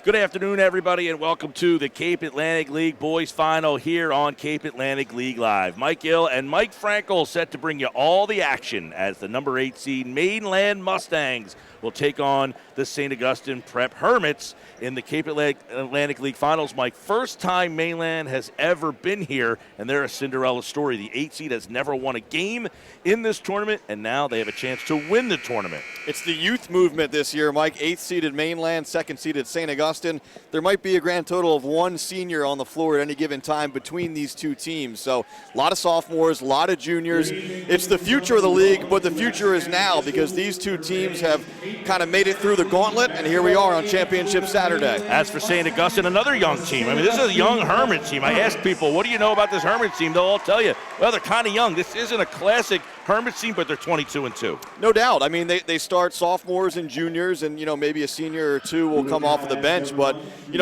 Good afternoon, everybody, and welcome to the Cape Atlantic League Boys Final here on Cape Atlantic League Live. Mike Gill and Mike Frankel set to bring you all the action as the number 8 seed Mainland Mustangs will take on the St. Augustine Prep Hermits in the Cape Atlantic League Finals. Mike, first time Mainland has ever been here, and they're a Cinderella story. The 8 seed has never won a game in this tournament, and now they have a chance to win the tournament. It's the youth movement this year, Mike. 8th seeded Mainland, 2nd seeded St. Augustine. There might be a grand total of one senior on the floor at any given time between these two teams. So a lot of sophomores, a lot of juniors. It's the future of the league, but the future is now because these two teams have kind of made it through the gauntlet, and here we are on Championship Saturday. As for St. Augustine, another young team. I mean, this is a young Hermit team. I asked people, what do you know about this Hermit team? They'll all tell you, well, they're kind of young. This isn't a classic Hermit team, but they're 22-2. No doubt. I mean, they start sophomores and juniors, and, maybe a senior or two will come off of the bench. But,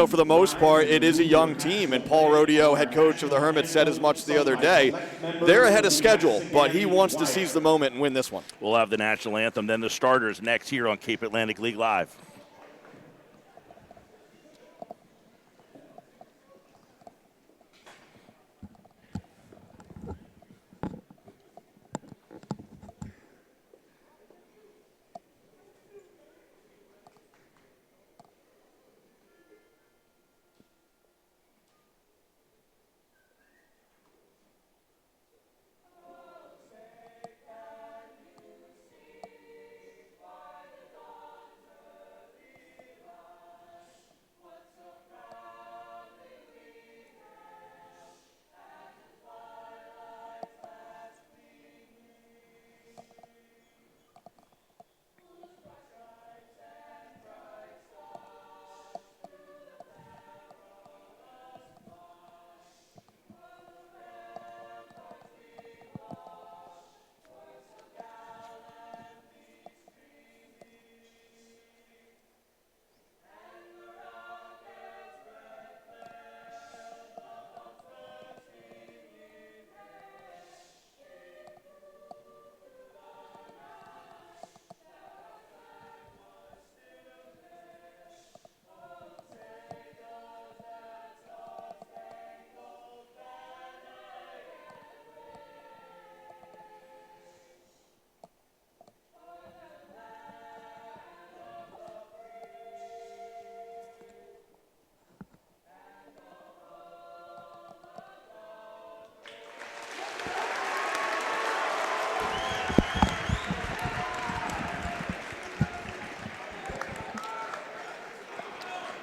for the most part, it is a young team. And Paul Rodeo, head coach of the Hermits, said as much the other day. They're ahead of schedule, but he wants to seize the moment and win this one. We'll have the national anthem, then the starters next here on Cape Atlantic League Live.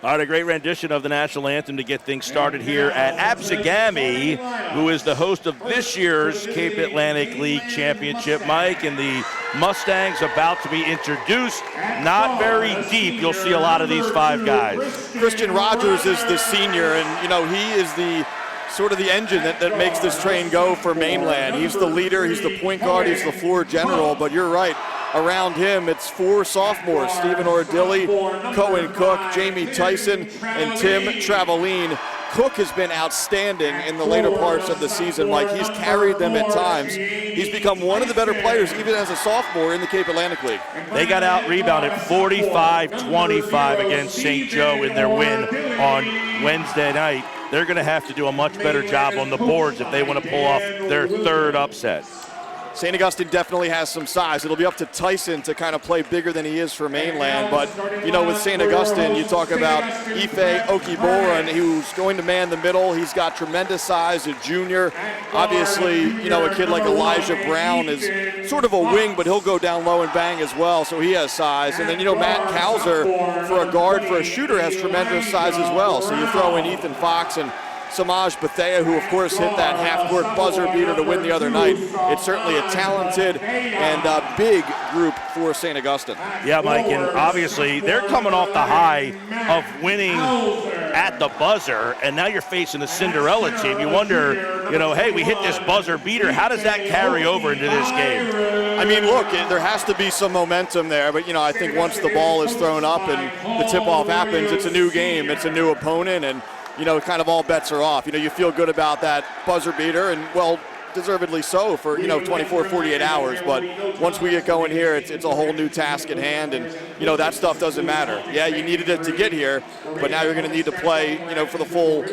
All right, a great rendition of the national anthem to get things started here at Absegami, who is the host of this year's Cape Atlantic League Championship. Mike, and the Mustangs about to be introduced. Not very deep. You'll see a lot of these 5 guys. Tyson Rogers is the senior, and, he is the sort of the engine that makes this train go for Mainland. He's the leader, he's the point guard, he's the floor general, but you're right. Around him, it's 4 sophomores, Stephen Ordilli, Cohen Cook, Jamie Tyson, and Tim Travaline. Cook has been outstanding in the later parts of the season, Mike. He's carried them at times. He's become one of the better players, even as a sophomore in the Cape Atlantic League. They got out-rebounded 45-25 against St. Joe in their win on Wednesday night. They're going to have to do a much better job on the boards if they want to pull off their 3rd upset. St. Augustine definitely has some size. It'll be up to Tyson to kind of play bigger than he is for Mainland. But, with St. Augustine, you talk about Ife Okiboran, who's going to man the middle. He's got tremendous size, a junior. Obviously, a kid like Elijah Brown is sort of a wing, but he'll go down low and bang as well, so he has size. And then, Matt Kauser, for a guard, for a shooter, has tremendous size as well. So you throw in Ethan Fox and Samaj Bethea, who of course hit that half-court buzzer beater to win the other night. It's certainly a talented and big group for St. Augustine. Yeah, Mike, and obviously they're coming off the high of winning at the buzzer, and now you're facing a Cinderella team. You wonder, hey, we hit this buzzer beater. How does that carry over into this game? I mean, look, there has to be some momentum there, but, I think once the ball is thrown up and the tip-off happens, it's a new game, it's a new opponent, and kind of all bets are off. You feel good about that buzzer beater, and, well, deservedly so for, 24, 48 hours. But once we get going here, it's a whole new task at hand, and, that stuff doesn't matter. Yeah, you needed it to get here, but now you're going to need to play, for the full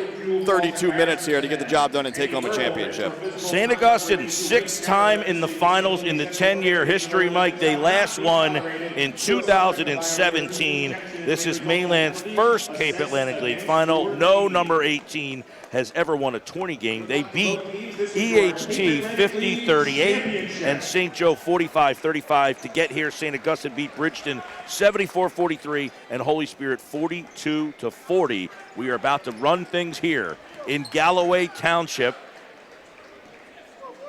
32 minutes here to get the job done and take home a championship. St. Augustine, sixth time in the finals in the 10-year history, Mike. They last won in 2017. This is Mainland's first Cape Atlantic League final. No number 18 has ever won a 20 game. They beat EHT 50-38 and St. Joe 45-35 to get here. St. Augustine beat Bridgeton 74-43 and Holy Spirit 42-40. We are about to run things here in Galloway Township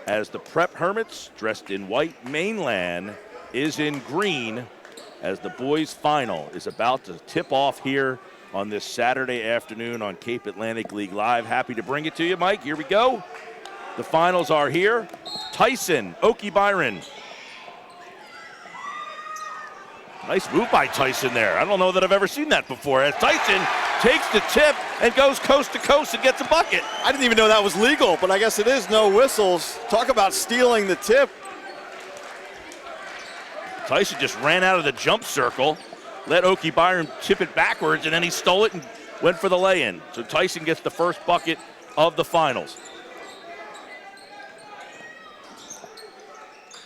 as the Prep Hermits, dressed in white, Mainland is in green, as the boys' final is about to tip off here on this Saturday afternoon on Cape Atlantic League Live. Happy to bring it to you, Mike. Here we go. The finals are here. Tyson, Okie Byron. Nice move by Tyson there. I don't know that I've ever seen that before, as Tyson takes the tip and goes coast to coast and gets a bucket. I didn't even know that was legal, but I guess it is. No whistles. Talk about stealing the tip. Tyson just ran out of the jump circle, let Okie Byron tip it backwards, and then he stole it and went for the lay-in. So Tyson gets the first bucket of the finals.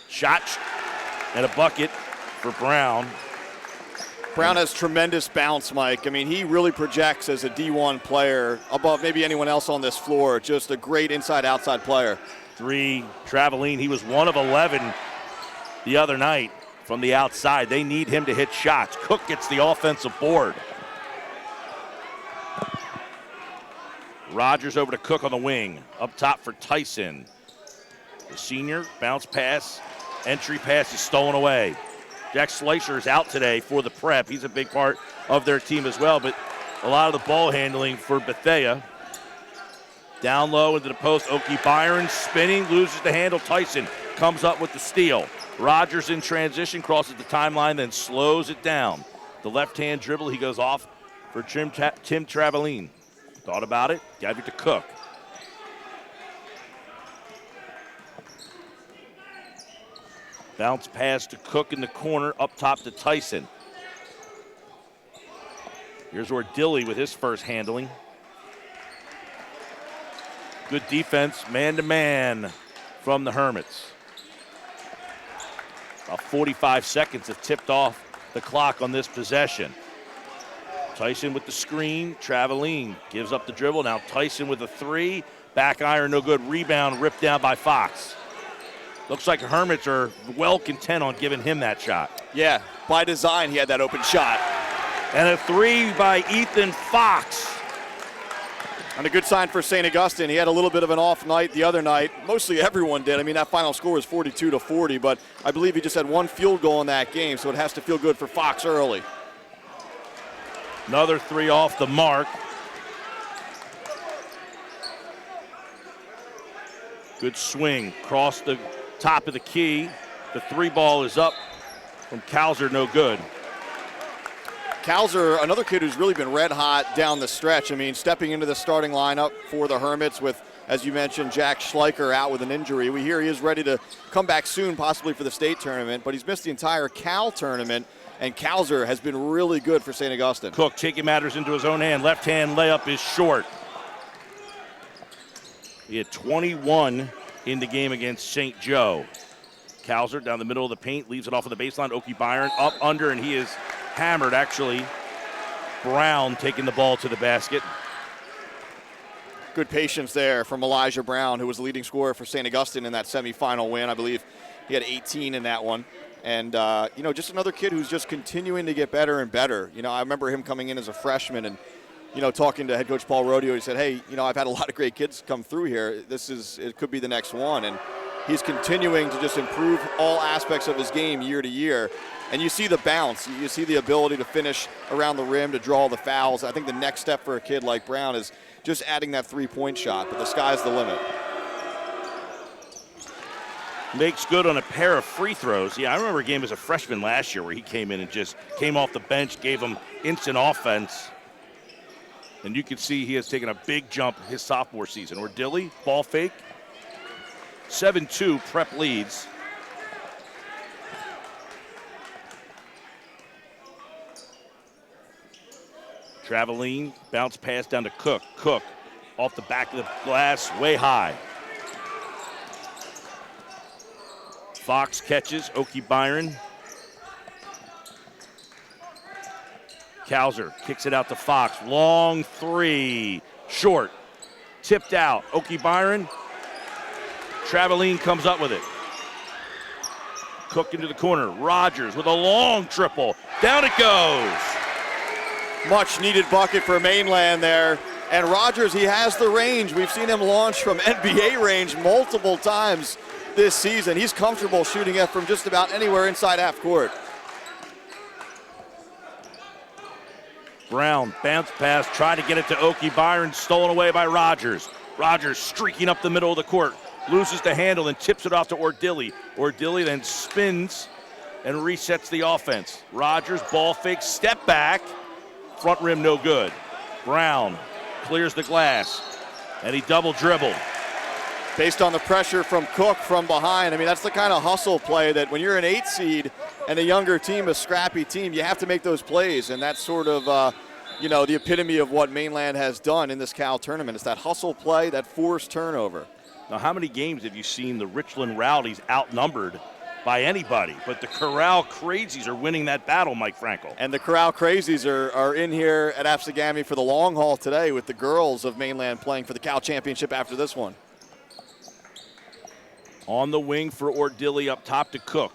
Shot and a bucket for Brown. Brown has tremendous bounce, Mike. I mean, he really projects as a D1 player above maybe anyone else on this floor. Just a great inside-outside player. 3, Traveline. He was 1 of 11 the other night from the outside. They need him to hit shots. Cook gets the offensive board. Rogers over to Cook on the wing. Up top for Tyson. The senior, bounce pass. Entry pass is stolen away. Jack Schleicher is out today for the Prep. He's a big part of their team as well, but a lot of the ball handling for Bethea. Down low into the post, Okie Byron spinning, loses the handle. Tyson comes up with the steal. Rogers in transition, crosses the timeline, then slows it down. The left-hand dribble, he goes off for Tim Traveline. Thought about it, gave it to Cook. Bounce pass to Cook in the corner, up top to Tyson. Here's where Dilly with his first handling. Good defense, man-to-man from the Hermits. About 45 seconds have tipped off the clock on this possession. Tyson with the screen, Traveline gives up the dribble. Now Tyson with a 3, back iron, no good. Rebound ripped down by Fox. Looks like the Hermits are well content on giving him that shot. Yeah, by design he had that open shot. And a 3 by Ethan Fox. And a good sign for St. Augustine. He had a little bit of an off night the other night. Mostly everyone did. I mean, that final score was 42-40, but I believe he just had 1 field goal in that game, so it has to feel good for Fox early. Another 3 off the mark. Good swing, cross the top of the key. The 3 ball is up from Kauser, no good. Kauser, another kid who's really been red hot down the stretch. I mean, stepping into the starting lineup for the Hermits with, as you mentioned, Jack Schleicher out with an injury. We hear he is ready to come back soon, possibly for the state tournament, but he's missed the entire Cal tournament, and Kauser has been really good for St. Augustine. Cook taking matters into his own hand. Left-hand layup is short. He had 21 in the game against St. Joe. Kauser down the middle of the paint, leaves it off of the baseline. Okie Byron up under, and he is hammered, actually. Brown taking the ball to the basket. Good patience there from Elijah Brown, who was the leading scorer for St. Augustine in that semifinal win. I believe he had 18 in that one. And, just another kid who's just continuing to get better and better. I remember him coming in as a freshman and, talking to head coach Paul Rodeo. He said, hey, I've had a lot of great kids come through here. It could be the next one. And he's continuing to just improve all aspects of his game year to year. And you see the bounce. You see the ability to finish around the rim, to draw the fouls. I think the next step for a kid like Brown is just adding that 3-point shot, but the sky's the limit. Makes good on a pair of free throws. Yeah, I remember a game as a freshman last year where he came in and just came off the bench, gave him instant offense. And you can see he has taken a big jump his sophomore season. Or Dilly, ball fake. 7-2, Prep leads. Traveline, bounce pass down to Cook. Cook off the back of the glass, way high. Fox catches, Oki Byron. Kauser kicks it out to Fox. Long three, short, tipped out. Oki Byron. Traveline comes up with it. Cook into the corner. Rogers with a long triple. Down it goes. Much needed bucket for Mainland there. And Rogers, he has the range. We've seen him launch from NBA range multiple times this season. He's comfortable shooting it from just about anywhere inside half court. Brown, bounce pass, trying to get it to Oki Byron, stolen away by Rogers. Rogers streaking up the middle of the court, loses the handle and tips it off to Ordilli. Ordilli then spins and resets the offense. Rogers, ball fake, step back, front rim no good. Brown clears the glass, and he double dribbled. Based on the pressure from Cook from behind, I mean, that's the kind of hustle play that when you're an 8 seed and a younger team, a scrappy team, you have to make those plays, and that's sort of, the epitome of what Mainland has done in this Cal tournament. It's that hustle play, that forced turnover. Now, how many games have you seen the Richland Rowdies outnumbered by anybody? But the Corral Crazies are winning that battle, Mike Frankel. And the Corral Crazies are in here at Apsagami for the long haul today with the girls of Mainland playing for the Cal Championship after this one. On the wing for Ordilli, up top to Cook.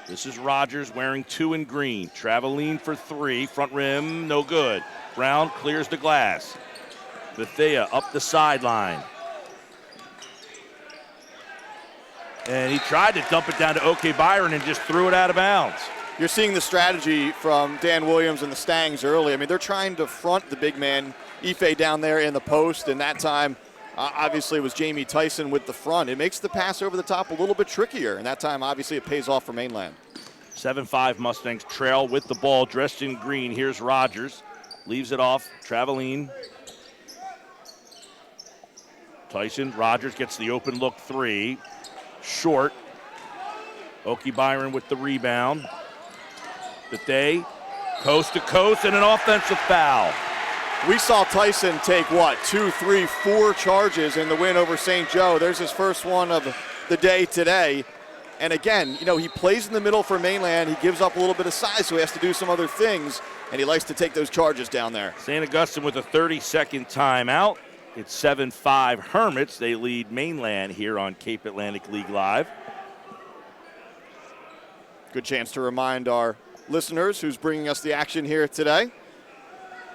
This is Rogers wearing 2 in green. Traveline for 3, front rim, no good. Brown clears the glass. Bethea up the sideline. And he tried to dump it down to Oki Byron and just threw it out of bounds. You're seeing the strategy from Dan Williams and the Stangs early. I mean, they're trying to front the big man, Ife, down there in the post, and that time, obviously, it was Jamie Tyson with the front. It makes the pass over the top a little bit trickier, and that time, obviously, it pays off for Mainland. 7-5 Mustangs trail with the ball, dressed in green. Here's Rogers. Leaves it off. Traveline. Tyson. Rogers gets the open look 3. Short. Oki Byron with the rebound. Bethea, coast to coast, and an offensive foul. We saw Tyson take, 2, 3, 4 charges in the win over St. Joe. There's his first one of the day today. And again, he plays in the middle for Mainland. He gives up a little bit of size, so he has to do some other things, and he likes to take those charges down there. St. Augustine with a 30-second timeout. It's 7-5 Hermits. They lead Mainland here on Cape Atlantic League Live. Good chance to remind our listeners who's bringing us the action here today.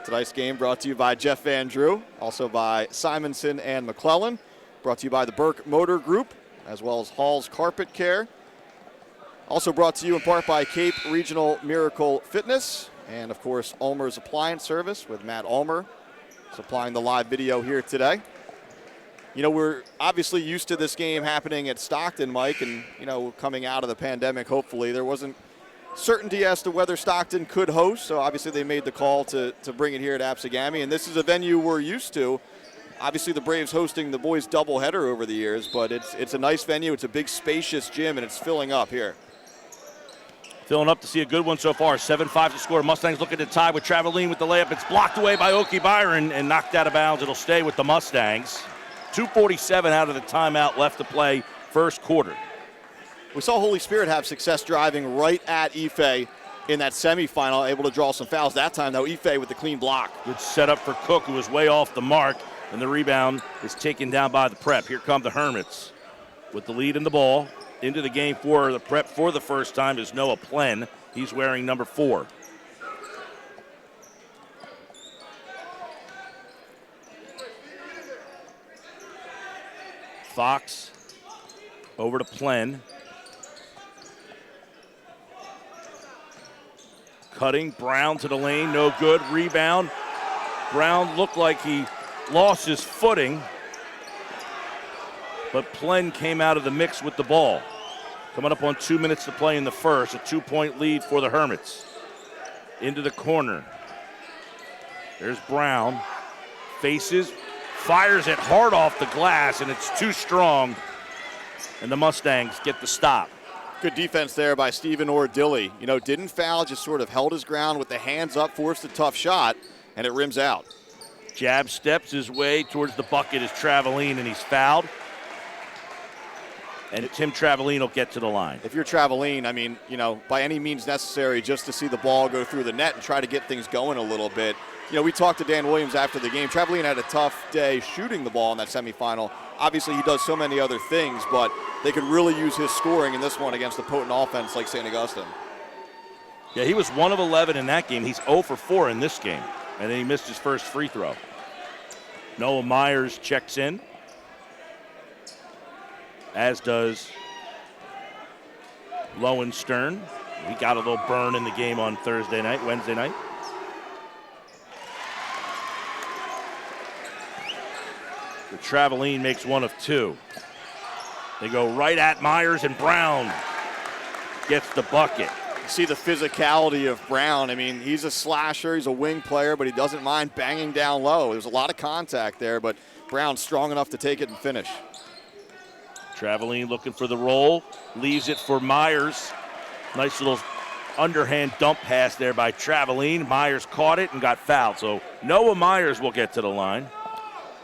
Tonight's game brought to you by Jeff Van Drew, also by Simonson and McClellan, brought to you by the Burke Motor Group, as well as Hall's Carpet Care. Also brought to you in part by Cape Regional Miracle Fitness, and of course, Ulmer's Appliance Service with Matt Ulmer supplying the live video here today. We're obviously used to this game happening at Stockton, Mike, and, coming out of the pandemic, hopefully, there wasn't certainty as to whether Stockton could host, so obviously they made the call to bring it here at Apsagami, and this is a venue we're used to. Obviously the Braves hosting the boys doubleheader over the years, but it's a nice venue, it's a big spacious gym, and it's filling up here. Filling up to see a good one so far. 7-5 to score. Mustangs looking to tie with Traveline with the layup. It's blocked away by Oki Byron and knocked out of bounds. It'll stay with the Mustangs. 2:47 out of the timeout left to play first quarter. We saw Holy Spirit have success driving right at Ife in that semifinal, able to draw some fouls. That time, though, Ife with the clean block. Good setup for Cook, who was way off the mark, and the rebound is taken down by the Prep. Here come the Hermits with the lead in the ball. Into the game for the Prep for the first time is Noah Plen. He's wearing number 4. Fox over to Plen. Cutting, Brown to the lane, no good. Rebound. Brown looked like he lost his footing, but Plen came out of the mix with the ball. Coming up on 2 minutes to play in the first, a 2-point lead for the Hermits. Into the corner. There's Brown. Faces, fires it hard off the glass, and it's too strong, and the Mustangs get the stop. Good defense there by Stephen Ordilly. You know, didn't foul, just sort of held his ground with the hands up, forced a tough shot, and it rims out. Jab steps his way towards the bucket is Traveline, and he's fouled. And Tim Traveline will get to the line. If you're Traveline, I mean, you know, by any means necessary, just to see the ball go through the net and try to get things going a little bit. You know, we talked to Dan Williams after the game. Traveline had a tough day shooting the ball in that semifinal. Obviously, he does so many other things, but they could really use his scoring in this one against a potent offense like St. Augustine. Yeah, he was 1 of 11 in that game. He's 0 for 4 in this game, and then he missed his first free throw. Noah Myers checks in, as does Lowenstern. He got a little burn in the game on Wednesday night. The Traveline makes 1 of 2. They go right at Myers, and Brown gets the bucket. You see the physicality of Brown. I mean, he's a slasher, he's a wing player, but he doesn't mind banging down low. There's a lot of contact there, but Brown's strong enough to take it and finish. Traveline looking for the roll, leaves it for Myers. Nice little underhand dump pass there by Traveline. Myers caught it and got fouled, so Noah Myers will get to the line.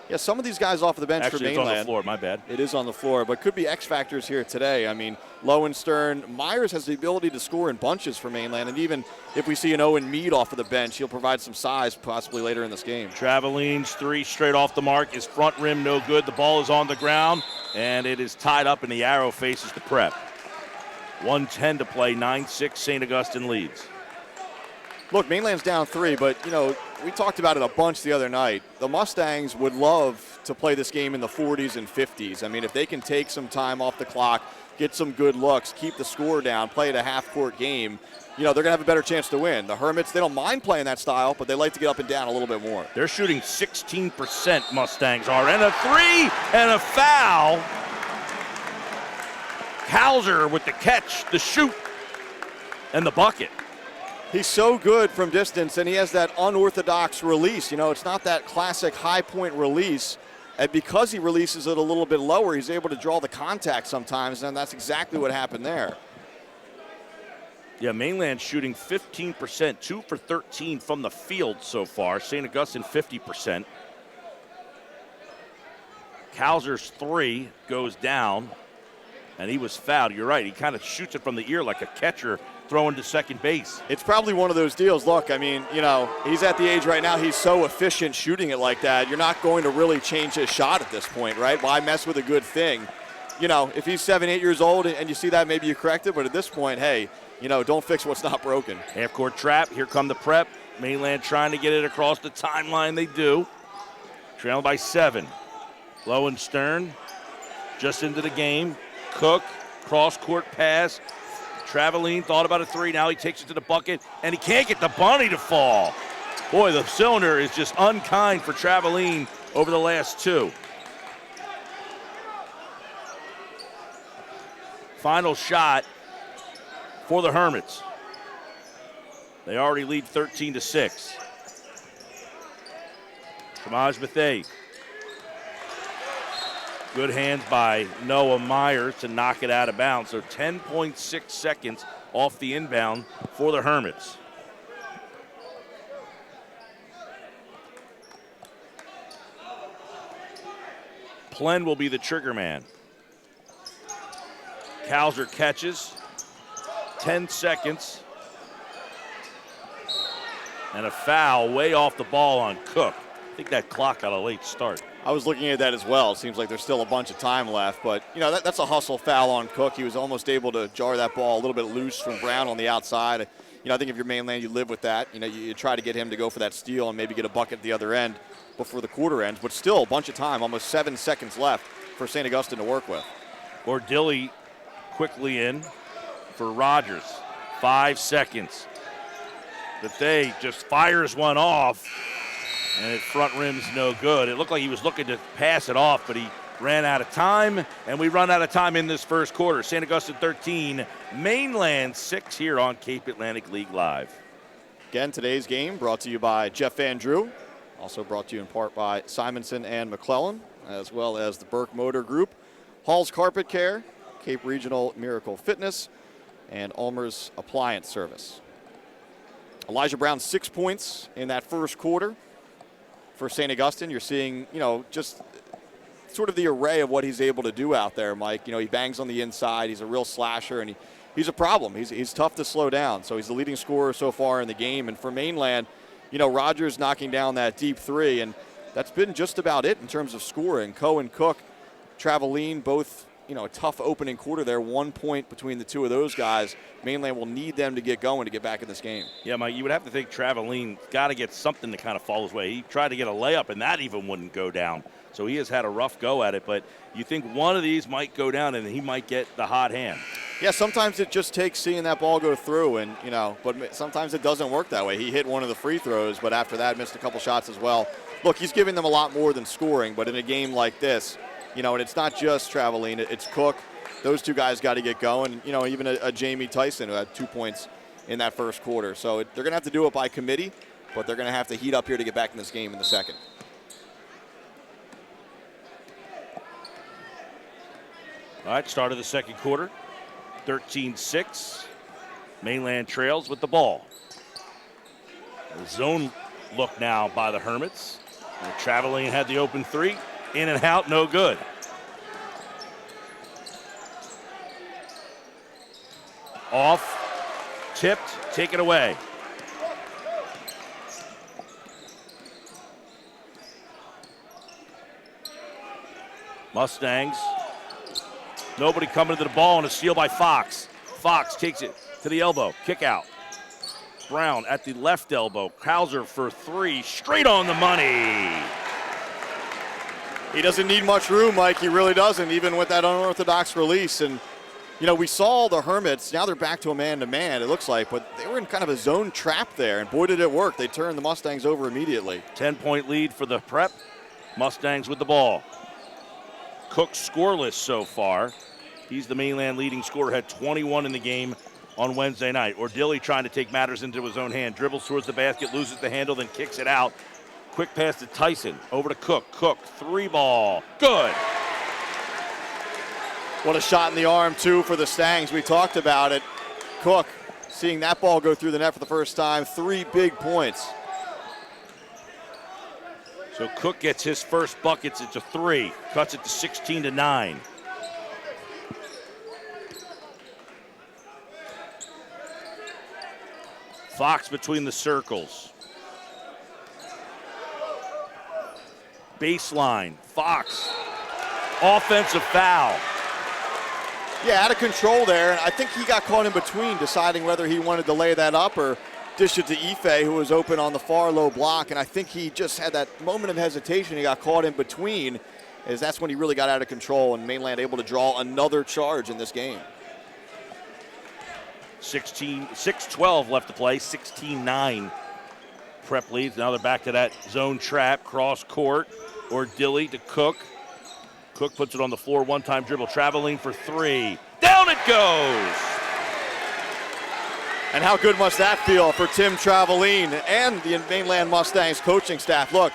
Yeah, some of these guys off of the bench for Actually, Mainland. it's on the floor, my bad. It is on the floor, but could be X factors here today. I mean, Lowenstern, Myers has the ability to score in bunches for Mainland, and even if we see an Owen Mead off of the bench, he'll provide some size possibly later in this game. Traveline's 3 straight off the mark. His front rim no good. The ball is on the ground, and it is tied up, and the arrow faces the prep. 1:10 to play, 9-6 St. Augustine leads. Look, Mainland's down 3, but, you know, we talked about it a bunch the other night. The Mustangs would love to play this game in the 40s and 50s. I mean, if they can take some time off the clock, get some good looks, keep the score down, play it a half-court game, you know, they're going to have a better chance to win. The Hermits, they don't mind playing that style, but they like to get up and down a little bit more. They're shooting 16%, Mustangs are, and a 3 and a foul. Hauser with the catch, the shoot, and the bucket. He's so good from distance, and he has that unorthodox release. You know, it's not that classic high-point release. And because he releases it a little bit lower, he's able to draw the contact sometimes, and that's exactly what happened there. Yeah, Mainland shooting 15%, 2 for 13 from the field so far. St. Augustine 50%. Hauser's 3 goes down, and he was fouled. You're right, he kind of shoots it from the ear like a catcher throwing to second base. It's probably one of those deals. Look, I mean, you know, he's at the age right now, he's so efficient shooting it like that. You're not going to really change his shot at this point, right? Why mess with a good thing? You know, if he's 7, 8 years old and you see that, maybe you correct it, but at this point, hey, you know, don't fix what's not broken. Half-court trap, here come the prep. Mainland trying to get it across the timeline, they do. Trailing by 7. Lowenstern just into the game. Cook, cross-court pass. Traveline thought about a 3, now he takes it to the bucket, and he can't get the bunny to fall. Boy, the cylinder is just unkind for Traveline over the last 2. Final shot for the Hermits. They already lead 13-6. Kamaj Bethea. Good hands by Noah Myers to knock it out of bounds. So 10.6 seconds off the inbound for the Hermits. Plen will be the trigger man. Hauser catches. 10 seconds. And a foul way off the ball on Cook. I think that clock got a late start. I was looking at that as well. It seems like there's still a bunch of time left, but you know that's a hustle foul on Cook. He was almost able to jar that ball a little bit loose from Brown on the outside. You know, I think if you're Mainland, you live with that. You know, you try to get him to go for that steal and maybe get a bucket at the other end before the quarter ends, but still a bunch of time, almost 7 seconds left for St. Augustine to work with. Ordilly quickly in for Rogers. 5 seconds. Bethea just fires one off. And it front rim's no good. It looked like he was looking to pass it off, but he ran out of time, and we run out of time in this first quarter. St. Augustine 13, Mainland 6 here on Cape Atlantic League Live. Again, today's game brought to you by Jeff Van Drew, Also brought to you in part by Simonson and McClellan, as well as the Burke Motor Group, Hall's Carpet Care, Cape Regional Miracle Fitness, and Ulmer's Appliance Service. Elijah Brown, 6 points in that first quarter for St. Augustine. You're seeing, just sort of the array of what he's able to do out there, Mike. He bangs on the inside. He's a real slasher, and he's a problem. He's tough to slow down. So he's the leading scorer so far in the game. And for Mainland, Rogers knocking down that deep three, and that's been just about it in terms of scoring. Coe and Cook, Traveline, both, a tough opening quarter there. 1 point between the two of those guys. Mainland will need them to get going to get back in this game. Yeah, Mike, you would have to think Traveline got to get something to kind of fall his way. He tried to get a layup, and that even wouldn't go down. So he has had a rough go at it, but you think one of these might go down and he might get the hot hand. Yeah, sometimes it just takes seeing that ball go through, and but sometimes it doesn't work that way. He hit one of the free throws, but after that missed a couple shots as well. Look, he's giving them a lot more than scoring, but in a game like this, and it's not just Traveline, it's Cook. Those two guys got to get going. Even a Jamie Tyson who had 2 points in that first quarter. So they're going to have to do it by committee, but they're going to have to heat up here to get back in this game in the second. All right, start of the second quarter, 13-6. Mainland trails with the ball. The zone look now by the Hermits. Traveling had the open three. In and out, no good. Off, tipped, taken away. Mustangs. Nobody coming to the ball, and a steal by Fox. Fox takes it to the elbow, kick out. Brown at the left elbow. Krauser for three, straight on the money. He doesn't need much room, Mike. He really doesn't, even with that unorthodox release. And, we saw the Hermits. Now they're back to a man-to-man, it looks like, but they were in kind of a zone trap there, and boy, did it work. They turned the Mustangs over immediately. 10-point lead for the Prep. Mustangs with the ball. Cook scoreless so far. He's the Mainland leading scorer, had 21 in the game on Wednesday night. Ordilli trying to take matters into his own hand. Dribbles towards the basket, loses the handle, then kicks it out. Quick pass to Tyson, over to Cook. Cook, three ball, good. What a shot in the arm, too, for the Stangs. We talked about it. Cook, seeing that ball go through the net for the first time, 3 big points. So Cook gets his first buckets, it's a 3, cuts it to 16-9. Fox between the circles. Baseline, Fox, offensive foul. Yeah, out of control there. I think he got caught in between, deciding whether he wanted to lay that up or dish it to Ife, who was open on the far low block. And I think he just had that moment of hesitation. He got caught in between, as that's when he really got out of control, and Mainland able to draw another charge in this game. 6:12 left to play, 16-9. Prep leads. Now they're back to that zone trap, cross court, Ordilli to Cook. Cook puts it on the floor, one-time dribble, traveling for 3. Down it goes! And how good must that feel for Tim Traveline and the Mainland Mustangs coaching staff? Look,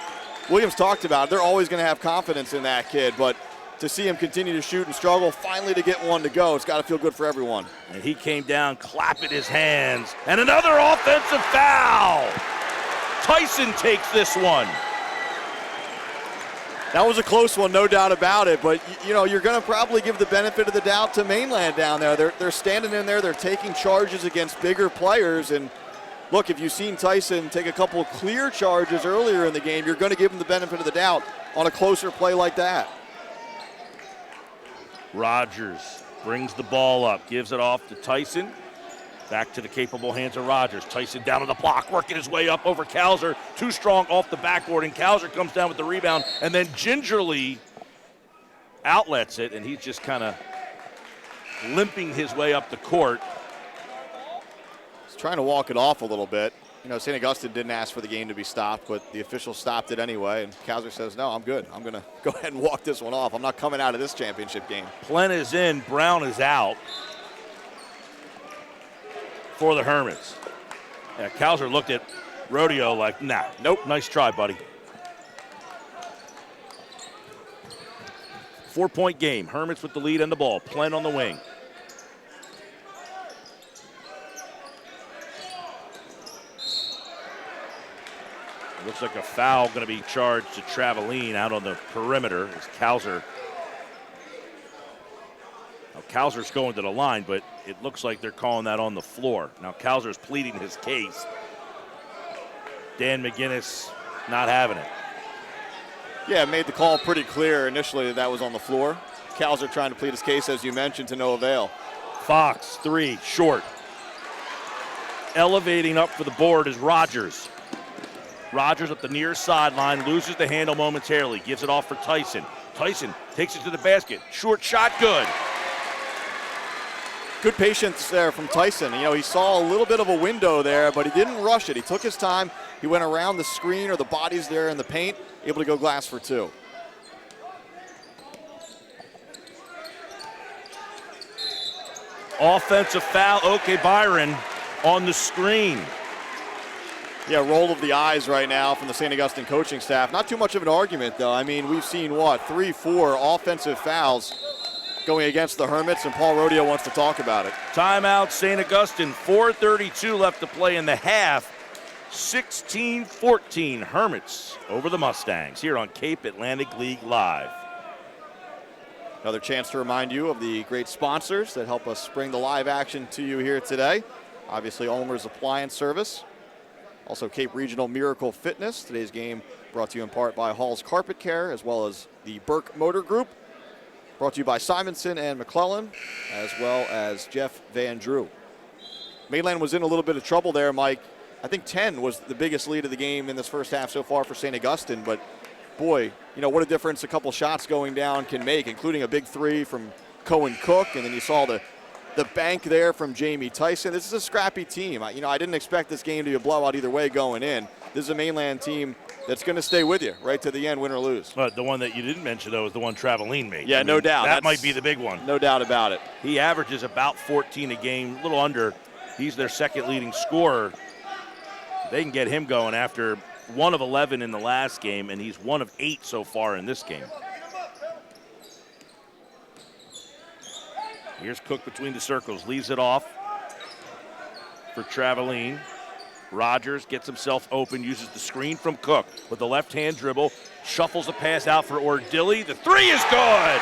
Williams talked about it. They're always going to have confidence in that kid, but to see him continue to shoot and struggle, finally to get one to go, it's got to feel good for everyone. And he came down, clapping his hands, and another offensive foul! Tyson takes this one. That was a close one, no doubt about it, but you're going to probably give the benefit of the doubt to Mainland down there. They're standing in there, they're taking charges against bigger players, and look, if you've seen Tyson take a couple of clear charges earlier in the game, you're going to give him the benefit of the doubt on a closer play like that. Rogers brings the ball up, gives it off to Tyson. Back to the capable hands of Rogers. Tyson down on the block, working his way up over Kalser. Too strong off the backboard, and Kalser comes down with the rebound and then gingerly outlets it, and he's just kind of limping his way up the court. He's trying to walk it off a little bit. St. Augustine didn't ask for the game to be stopped, but the official stopped it anyway, and Kalser says, no, I'm good. I'm going to go ahead and walk this one off. I'm not coming out of this championship game. Plen is in, Brown is out for the Hermits. Yeah, Kalser looked at Rodeo like, nah, nope, nice try, buddy. 4-point game. Hermits with the lead and the ball. Plen on the wing. Looks like a foul going to be charged to Traveline out on the perimeter as Kauser. Now, Kauser's going to the line, but it looks like they're calling that on the floor. Now, Kauser's pleading his case. Dan McGinnis not having it. Yeah, made the call pretty clear initially that was on the floor. Kauser trying to plead his case, as you mentioned, to no avail. Fox, 3, short. Elevating up for the board is Rogers. Rogers at the near sideline, loses the handle momentarily, gives it off for Tyson. Tyson takes it to the basket. Short shot, good. Good patience there from Tyson. You know, he saw a little bit of a window there, but he didn't rush it. He took his time. He went around the screen or the bodies there in the paint, able to go glass for 2. Offensive foul, okay, Byron on the screen. Yeah, roll of the eyes right now from the St. Augustine coaching staff. Not too much of an argument, though. I mean, we've seen, 3, 4 offensive fouls going against the Hermits, and Paul Rodeo wants to talk about it. Timeout, St. Augustine, 4:32 left to play in the half. 16-14, Hermits over the Mustangs here on Cape Atlantic League Live. Another chance to remind you of the great sponsors that help us bring the live action to you here today. Obviously, Ulmer's Appliance Service. Also, Cape Regional Miracle Fitness. Today's game brought to you in part by Hall's Carpet Care, as well as the Burke Motor Group. Brought to you by Simonson and McClellan, as well as Jeff Van Drew. Mainland was in a little bit of trouble there, Mike. I think 10 was the biggest lead of the game in this first half so far for St. Augustine, but boy, you know, what a difference a couple shots going down can make, including a big 3 from Cohen Cook, and then you saw the bank there from Jamie Tyson. This is a scrappy team. I didn't expect this game to be a blowout either way going in. This is a Mainland team that's going to stay with you right to the end, win or lose. But the one that you didn't mention, though, is the one Traveline made. Yeah, no doubt. That might be the big one. No doubt about it. He averages about 14 a game, a little under. He's their second leading scorer. They can get him going after 1 of 11 in the last game, and he's 1 of 8 so far in this game. Here's Cook between the circles, leaves it off for Traveline. Rogers gets himself open, uses the screen from Cook with the left-hand dribble, shuffles the pass out for Ordilli. The 3 is good!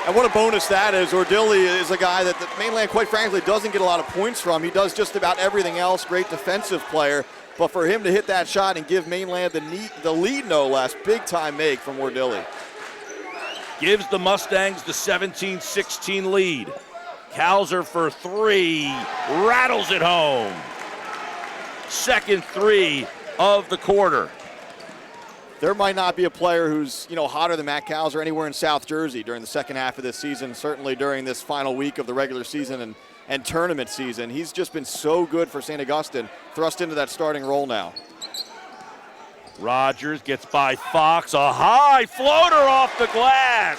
And what a bonus that is. Ordilli is a guy that the Mainland, quite frankly, doesn't get a lot of points from. He does just about everything else, great defensive player. But for him to hit that shot and give Mainland the lead, no less, big-time make from Ordilli. Gives the Mustangs the 17-16 lead. Kauser for 3, rattles it home. Second 3 of the quarter. There might not be a player who's, hotter than Matt Kauser anywhere in South Jersey during the second half of this season, certainly during this final week of the regular season and tournament season. He's just been so good for St. Augustine, thrust into that starting role now. Rogers gets by Fox, a high floater off the glass.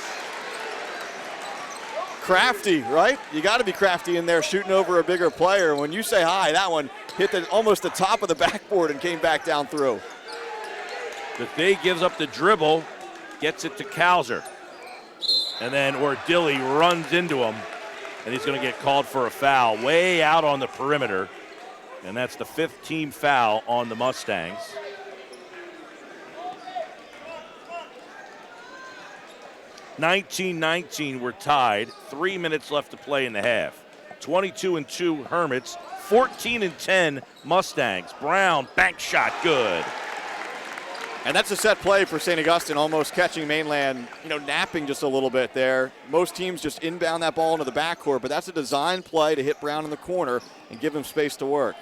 Crafty, right? You got to be crafty in there shooting over a bigger player. When you say high, that one hit almost the top of the backboard and came back down through. Bethea gives up the dribble, gets it to Kauser. And then Ordilli runs into him, and he's going to get called for a foul way out on the perimeter. And that's the 5th team foul on the Mustangs. (19-19), we're tied. 3 minutes left to play in the half. 22-2 Hermits, 14-10 Mustangs. Brown, bank shot, good. And that's a set play for St. Augustine, almost catching Mainland, napping just a little bit there. Most teams just inbound that ball into the backcourt, but that's a design play to hit Brown in the corner and give him space to work.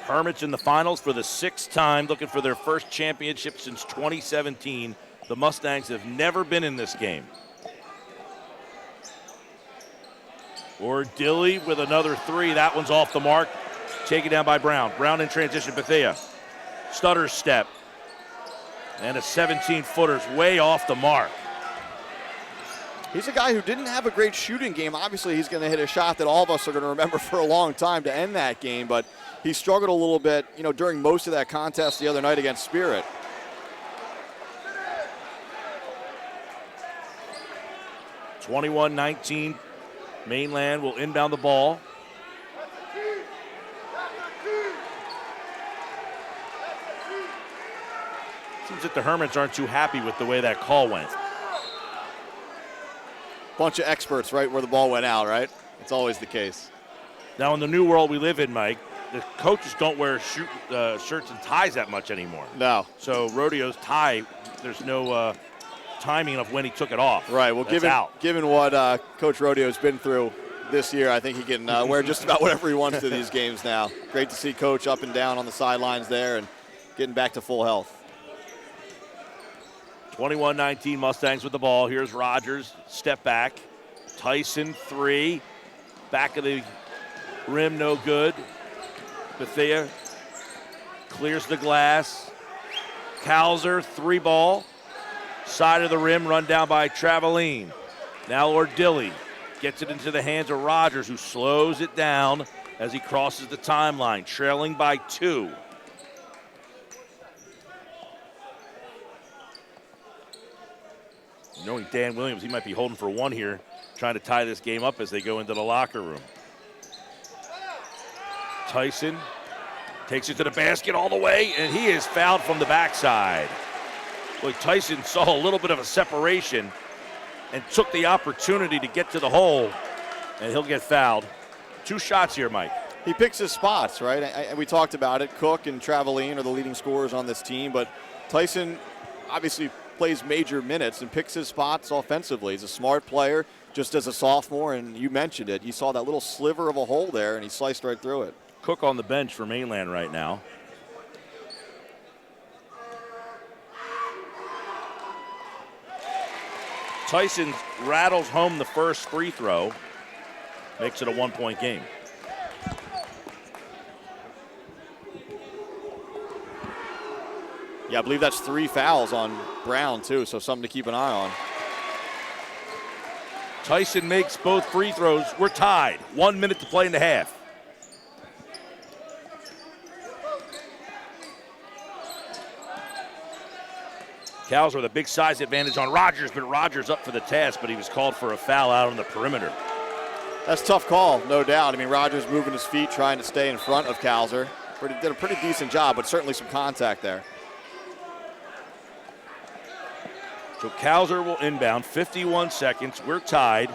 Hermits in the finals for the 6th time, looking for their first championship since 2017. The Mustangs have never been in this game. Ordilli with another 3. That one's off the mark. Taken down by Brown. Brown in transition, Bethea. Stutter step. And a 17-footer's way off the mark. He's a guy who didn't have a great shooting game. Obviously, he's going to hit a shot that all of us are going to remember for a long time to end that game, but he struggled a little bit, during most of that contest the other night against Spirit. 21-19. Mainland will inbound the ball. Seems that the Hermits aren't too happy with the way that call went. Bunch of experts right where the ball went out, right? It's always the case. Now, in the new world we live in, Mike, the coaches don't wear shirts and ties that much anymore. No. So Rodeo's tie, there's no timing of when he took it off. Right. Well, That's given what Coach Rodeo's been through this year, I think he can wear just about whatever he wants to these games now. Great to see Coach up and down on the sidelines there and getting back to full health. 21-19 Mustangs with the ball. Here's Rogers, step back. Tyson, three. Back of the rim, no good. Bethea clears the glass. Kalzer, three ball. Side of the rim, run down by Traveline. Now Ordilli gets it into the hands of Rogers, who slows it down as he crosses the timeline, trailing by 2. Knowing Dan Williams, he might be holding for 1 here, trying to tie this game up as they go into the locker room. Tyson takes it to the basket all the way, and he is fouled from the backside. Boy, Tyson saw a little bit of a separation and took the opportunity to get to the hole, and he'll get fouled. 2 shots here, Mike. He picks his spots, right? We talked about it. Cook and Traveline are the leading scorers on this team, but Tyson obviously plays major minutes and picks his spots offensively. He's a smart player, just as a sophomore, and you mentioned it. You saw that little sliver of a hole there, and he sliced right through it. Cook on the bench for Mainland right now. Tyson rattles home the first free throw, makes it a 1-point game. Yeah, I believe that's 3 fouls on Brown, too, so something to keep an eye on. Tyson makes both free throws. We're tied. 1 minute to play in the half. Cows with a big size advantage on Rogers, but Rogers up for the task, but he was called for a foul out on the perimeter. That's a tough call, no doubt. I mean, Rogers moving his feet, trying to stay in front of Kalzer. Did a pretty decent job, but certainly some contact there. So Kalzer will inbound, 51 seconds. We're tied.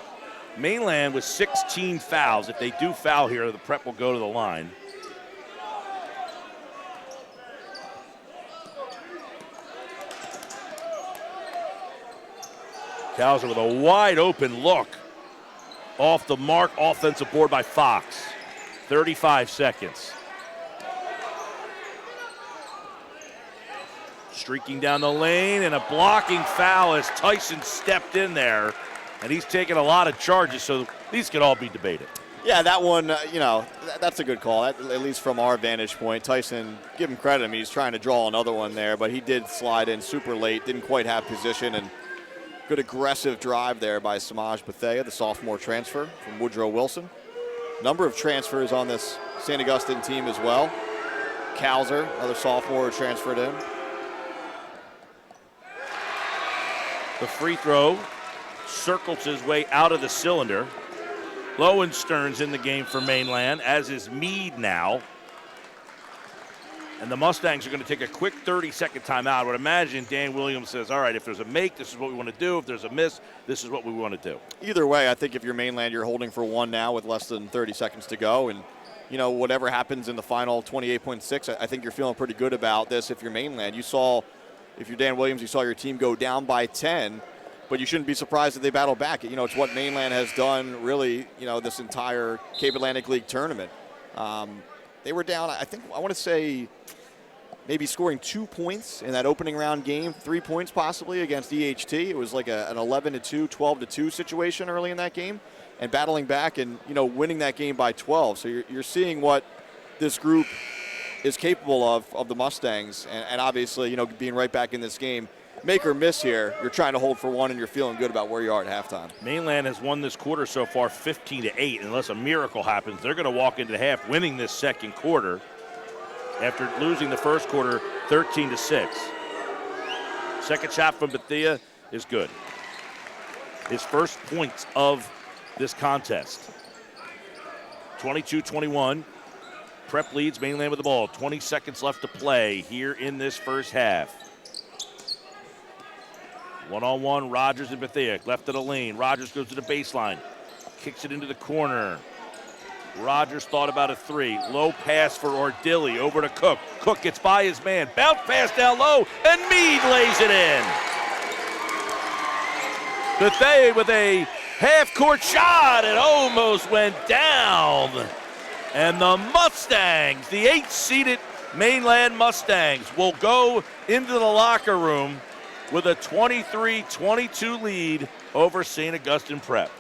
Mainland with 16 fouls. If they do foul here, the prep will go to the line. Kalzer with a wide open look. Off the mark, offensive board by Fox. 35 seconds. Streaking down the lane, and a blocking foul as Tyson stepped in there, and he's taking a lot of charges, so these could all be debated. Yeah, that one, that's a good call, at least from our vantage point. Tyson, give him credit. I mean, he's trying to draw another one there, but he did slide in super late, didn't quite have position, and good aggressive drive there by Samaj Bethea, the sophomore transfer from Woodrow Wilson. Number of transfers on this St. Augustine team as well. Kalzer, another sophomore, transferred in. The free throw circles his way out of the cylinder. Lowenstern's in the game for Mainland, as is Meade now. And the Mustangs are going to take a quick 30-second timeout. I would imagine Dan Williams says, all right, if there's a make, this is what we want to do. If there's a miss, this is what we want to do. Either way, I think if you're Mainland, you're holding for 1 now with less than 30 seconds to go. And, whatever happens in the final 28.6, I think you're feeling pretty good about this if you're Mainland. If you're Dan Williams, you saw your team go down by 10, but you shouldn't be surprised that they battle back. It's what Mainland has done really, this entire Cape Atlantic League tournament. They were down, I want to say, maybe scoring 2 points in that opening round game, 3 points possibly against EHT. It was like an 11-2, 12-2 situation early in that game, and battling back and, winning that game by 12. So you're seeing what this group is capable of the Mustangs, and obviously, being right back in this game. Make or miss here, you're trying to hold for 1, and you're feeling good about where you are at halftime. Mainland has won this quarter so far 15-8. Unless a miracle happens, they're going to walk into the half winning this second quarter after losing the first quarter 13-6. Second shot from Bethea is good. his first points of this contest. 22-21. Prep leads Mainland with the ball. 20 seconds left to play here in this first half. One-on-one, Rogers and Bethea, left of the lane. Rogers goes to the baseline, kicks it into the corner. Rogers thought about a three. Low pass for Ordilli, over to Cook. Cook gets by his man, bounce pass down low, and Meade lays it in. Bethea with a half-court shot, it almost went down. And the Mustangs, the 8th-seeded Mainland Mustangs, will go into the locker room with a 23-22 lead over St. Augustine Prep.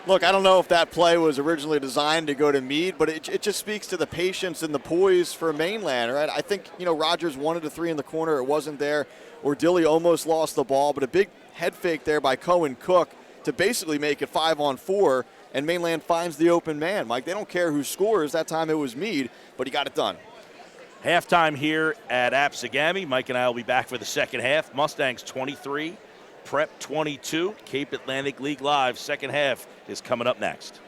Look, I don't know if that play was originally designed to go to Meade, but it just speaks to the patience and the poise for Mainland, right? I think, Rogers wanted a three in the corner. It wasn't there. Ordilli almost lost the ball, but a big head fake there by Cohen Cook to basically make it 5-on-4, and Mainland finds the open man. Mike, they don't care who scores. That time it was Meade, but he got it done. Halftime here at Apsagami. Mike and I will be back for the second half. Mustangs 23, Prep 22. Cape Atlantic League Live second half is coming up next.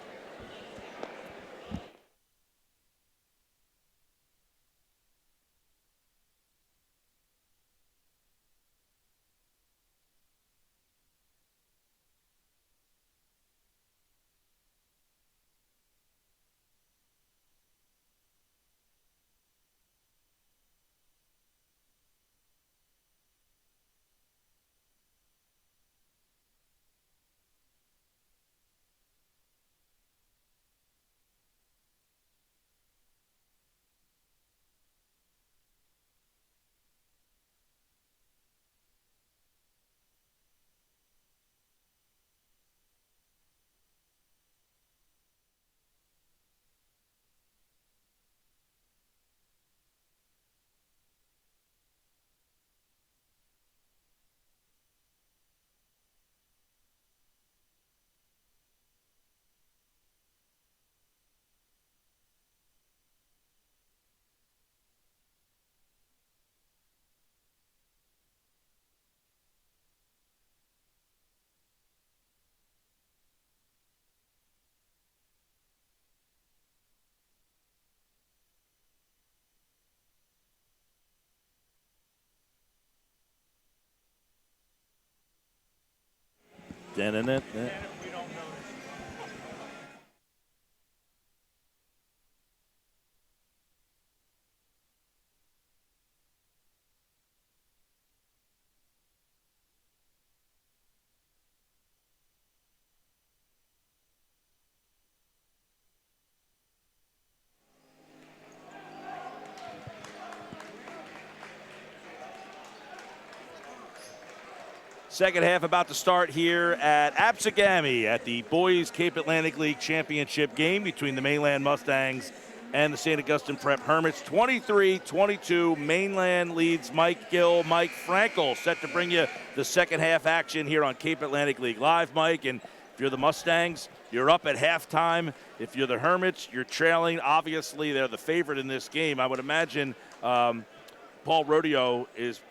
Second half about to start here at Apsagami at the Boys Cape Atlantic League Championship game between the Mainland Mustangs and the St. Augustine Prep Hermits. 23-22, Mainland leads Mike Gill, Mike Frankel, set to bring you the second half action here on Cape Atlantic League Live, Mike. And if you're the Mustangs, you're up at halftime. If you're the Hermits, you're trailing. Obviously, they're the favorite in this game. I would imagine Paul Rodeo is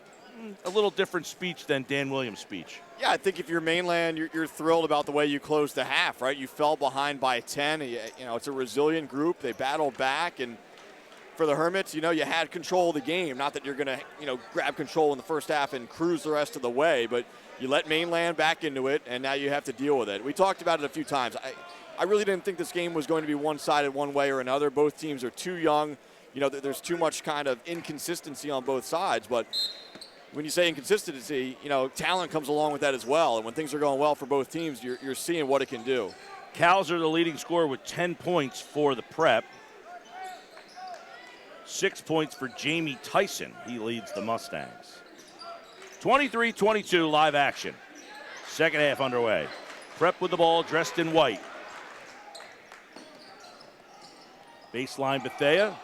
a little different speech than Dan Williams' speech. Yeah, I think if you're Mainland, you're thrilled about the way you closed the half, right? You fell behind by 10. It's a resilient group. They battled back. And for the Hermits, you had control of the game. Not that you're going to, grab control in the first half and cruise the rest of the way, but you let Mainland back into it, and now you have to deal with it. We talked about it a few times. I really didn't think this game was going to be one-sided one way or another. Both teams are too young. There's too much kind of inconsistency on both sides, but when you say inconsistency, talent comes along with that as well. And when things are going well for both teams, you're seeing what it can do. Calzer, the leading scorer, with 10 points for the Prep. 6 points for Jamie Tyson. He leads the Mustangs. 23-22 live action. Second half underway. Prep with the ball, dressed in white. Baseline Bethea.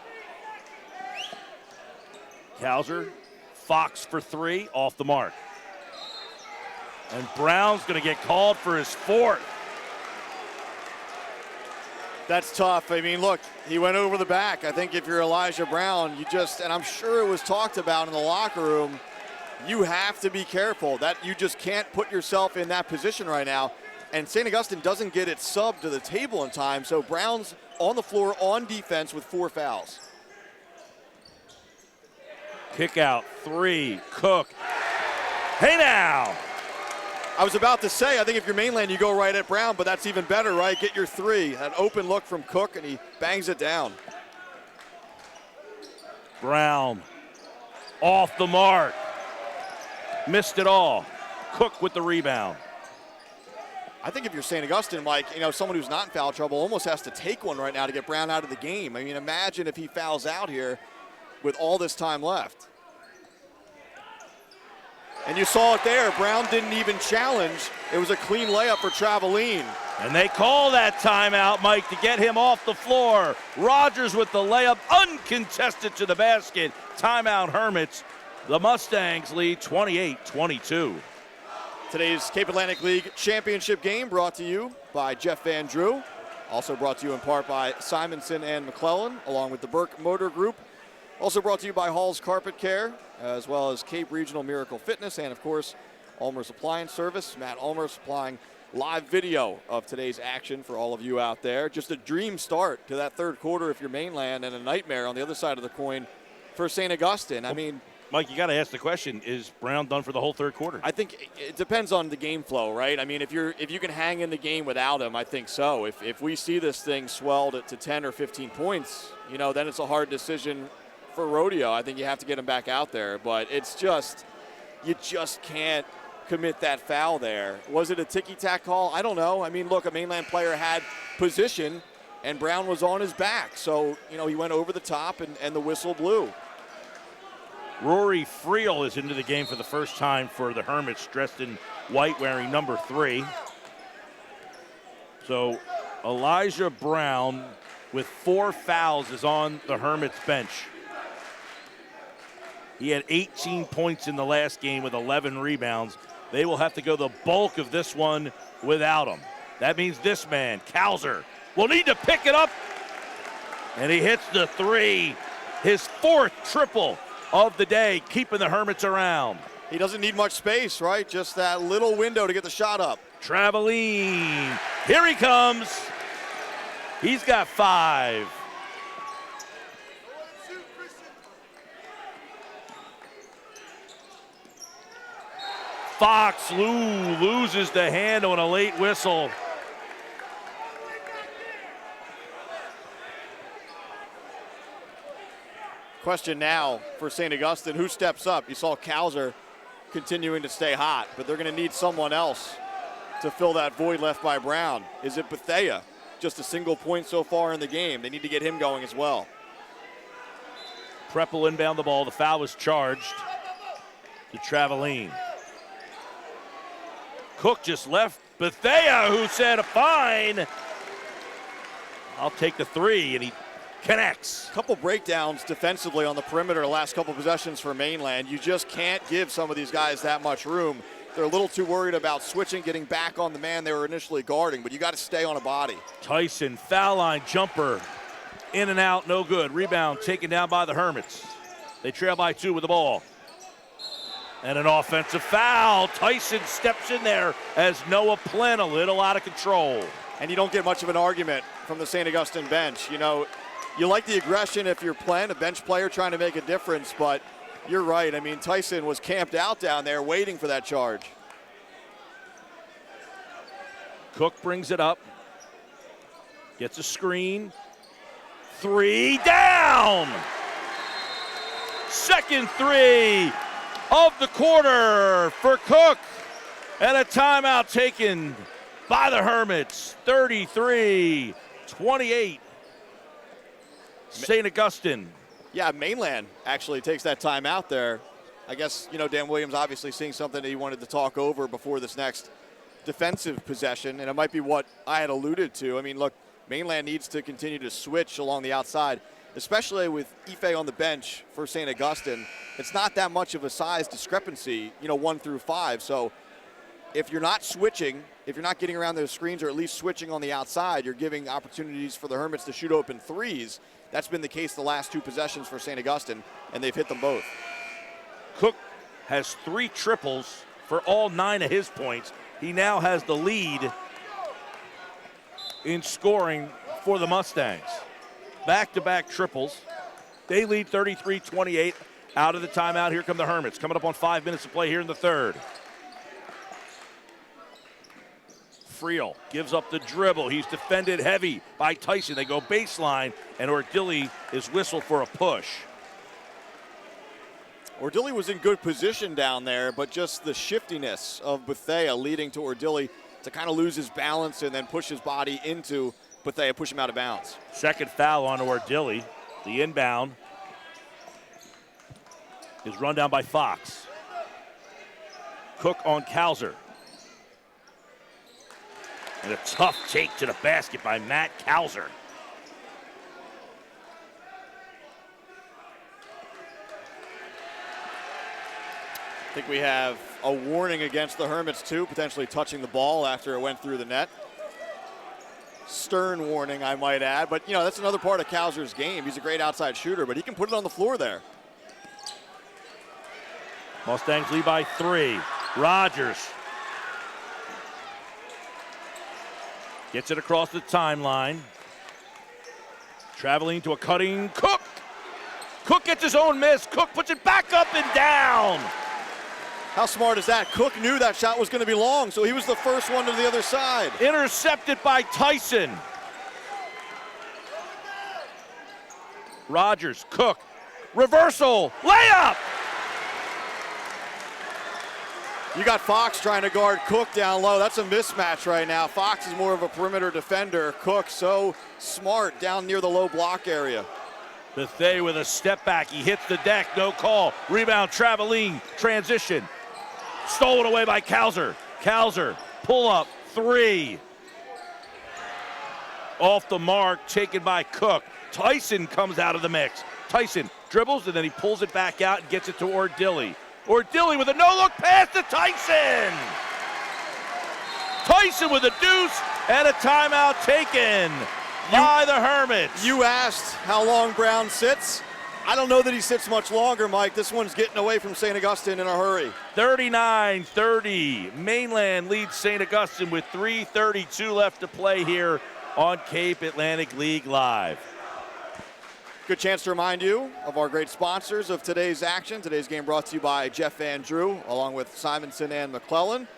Calzer. Fox for three, off the mark. And Brown's going to get called for his fourth. That's tough. I mean, look, he went over the back. I think if you're Elijah Brown, and I'm sure it was talked about in the locker room, you have to be careful. That you just can't put yourself in that position right now. and St. Augustine doesn't get its sub to the table in time, so Brown's on the floor on defense with 4 fouls. Kick out, 3, Cook. Hey now! I was about to say, I think if you're Mainland, you go right at Brown, but that's even better, right? Get your 3. That open look from Cook, and he bangs it down. Brown off the mark. Missed it all. Cook with the rebound. I think if you're St. Augustine, Mike, someone who's not in foul trouble almost has to take one right now to get Brown out of the game. I mean, imagine if he fouls out here with all this time left. And you saw it there. Brown didn't even challenge. It was a clean layup for Traveline. And they call that timeout, Mike, to get him off the floor. Rogers with the layup, uncontested to the basket. Timeout, Hermits. The Mustangs lead 28-22. Today's Cape Atlantic League championship game brought to you by Jeff Van Drew. Also brought to you in part by Simonson and McClellan, along with the Burke Motor Group. Also brought to you by Hall's Carpet Care, as well as Cape Regional Miracle Fitness, and of course, Ulmer's Appliance Service. Matt Ulmer supplying live video of today's action for all of you out there. Just a dream start to that third quarter if you're Mainland, and a nightmare on the other side of the coin for St. Augustine. I mean, Mike, you got to ask the question, is Brown done for the whole third quarter? I think it depends on the game flow, right? I mean, if you can hang in the game without him, I think so. If we see this thing swelled to 10 or 15 points, then it's a hard decision for Rodeo. I think you have to get him back out there, but it's just, you just can't commit that foul there. Was it a ticky-tack call? I don't know. I mean, look, a Mainland player had position, and Brown was on his back. So, he went over the top, and the whistle blew. Rory Friel is into the game for the first time for the Hermits, dressed in white, wearing number 3. So Elijah Brown with 4 fouls is on the Hermits bench. He had 18 points in the last game with 11 rebounds. They will have to go the bulk of this one without him. That means this man, Cowser, will need to pick it up. And he hits the 3, his 4th triple of the day, keeping the Hermits around. He doesn't need much space, right? Just that little window to get the shot up. Traveline, here he comes. He's got 5. Fox loses the hand on a late whistle. Question now for St. Augustine, who steps up? You saw Cowser continuing to stay hot, but they're going to need someone else to fill that void left by Brown. Is it Bethea? Just a single point so far in the game. They need to get him going as well. Prep will inbound the ball. The foul was charged to Traveline. Cook just left Bethea, who said, fine. I'll take the 3, and he connects. Couple breakdowns defensively on the perimeter the last couple possessions for Mainland. You just can't give some of these guys that much room. They're a little too worried about switching, getting back on the man they were initially guarding, but you got to stay on a body. Tyson, foul line jumper, in and out, no good. Rebound taken down by the Hermits. They trail by 2 with the ball. And an offensive foul. Tyson steps in there as Noah Plen a little out of control. And you don't get much of an argument from the St. Augustine bench. You like the aggression if you're Plen, a bench player trying to make a difference, but you're right. I mean, Tyson was camped out down there waiting for that charge. Cook brings it up. Gets a screen. 3 down. Second 3 of the quarter for Cook. And a timeout taken by the Hermits. 33-28. St. Augustine. Yeah, Mainland actually takes that time out there. I guess, Dan Williams obviously seeing something that he wanted to talk over before this next defensive possession, and it might be what I had alluded to. I mean, look, Mainland needs to continue to switch along the outside, especially with Ife on the bench for St. Augustine. It's not that much of a size discrepancy, 1 through 5. So if you're not switching, if you're not getting around those screens or at least switching on the outside, you're giving opportunities for the Hermits to shoot open 3s. That's been the case the last 2 possessions for St. Augustine, and they've hit them both. Cook has 3 triples for all 9 of his points. He now has the lead in scoring for the Mustangs. Back-to-back triples. They lead 33-28 out of the timeout. Here come the Hermits, coming up on 5 minutes to play here in the third. Friel gives up the dribble. He's defended heavy by Tyson. They go baseline, and Ordili is whistled for a push. Ordili was in good position down there, but just the shiftiness of Bethea leading to Ordili to kind of lose his balance and then push his body into Bethea, push him out of bounds. Second foul on Ordili. The inbound is run down by Fox. Cook on Kauser. And a tough take to the basket by Matt Kauser. I think we have a warning against the Hermits, too, potentially touching the ball after it went through the net. Stern warning, I might add. But, you know, that's another part of Kauser's game. He's a great outside shooter, but he can put it on the floor there. Mustangs lead by 3. Rogers gets it across the timeline. Traveling to a cutting Cook. Cook gets his own miss. Cook puts it back up and down. How smart is that? Cook knew that shot was going to be long, so he was the first one to the other side. Intercepted by Tyson. Rogers, Cook, reversal, layup. You got Fox trying to guard Cook down low. That's a mismatch right now. Fox is more of a perimeter defender. Cook so smart down near the low block area. Bethea with a step back. He hits the deck, no call. Rebound, Traveling, transition. Stolen away by Kauser. Kauser, pull up, 3. Off the mark, taken by Cook. Tyson comes out of the mix. Tyson dribbles, and then he pulls it back out and gets it to Ordili. Ordili with a no-look pass to Tyson. Tyson with a deuce and a timeout taken by the Hermits. You asked how long Brown sits. I don't know that he sits much longer, Mike. This one's getting away from St. Augustine in a hurry. 39-30. Mainland leads St. Augustine with 3:32 left to play here on Cape Atlantic League Live. Good chance to remind you of our great sponsors of today's action. Today's game brought to you by Jeff Van Drew, along with Simonson and McClellan.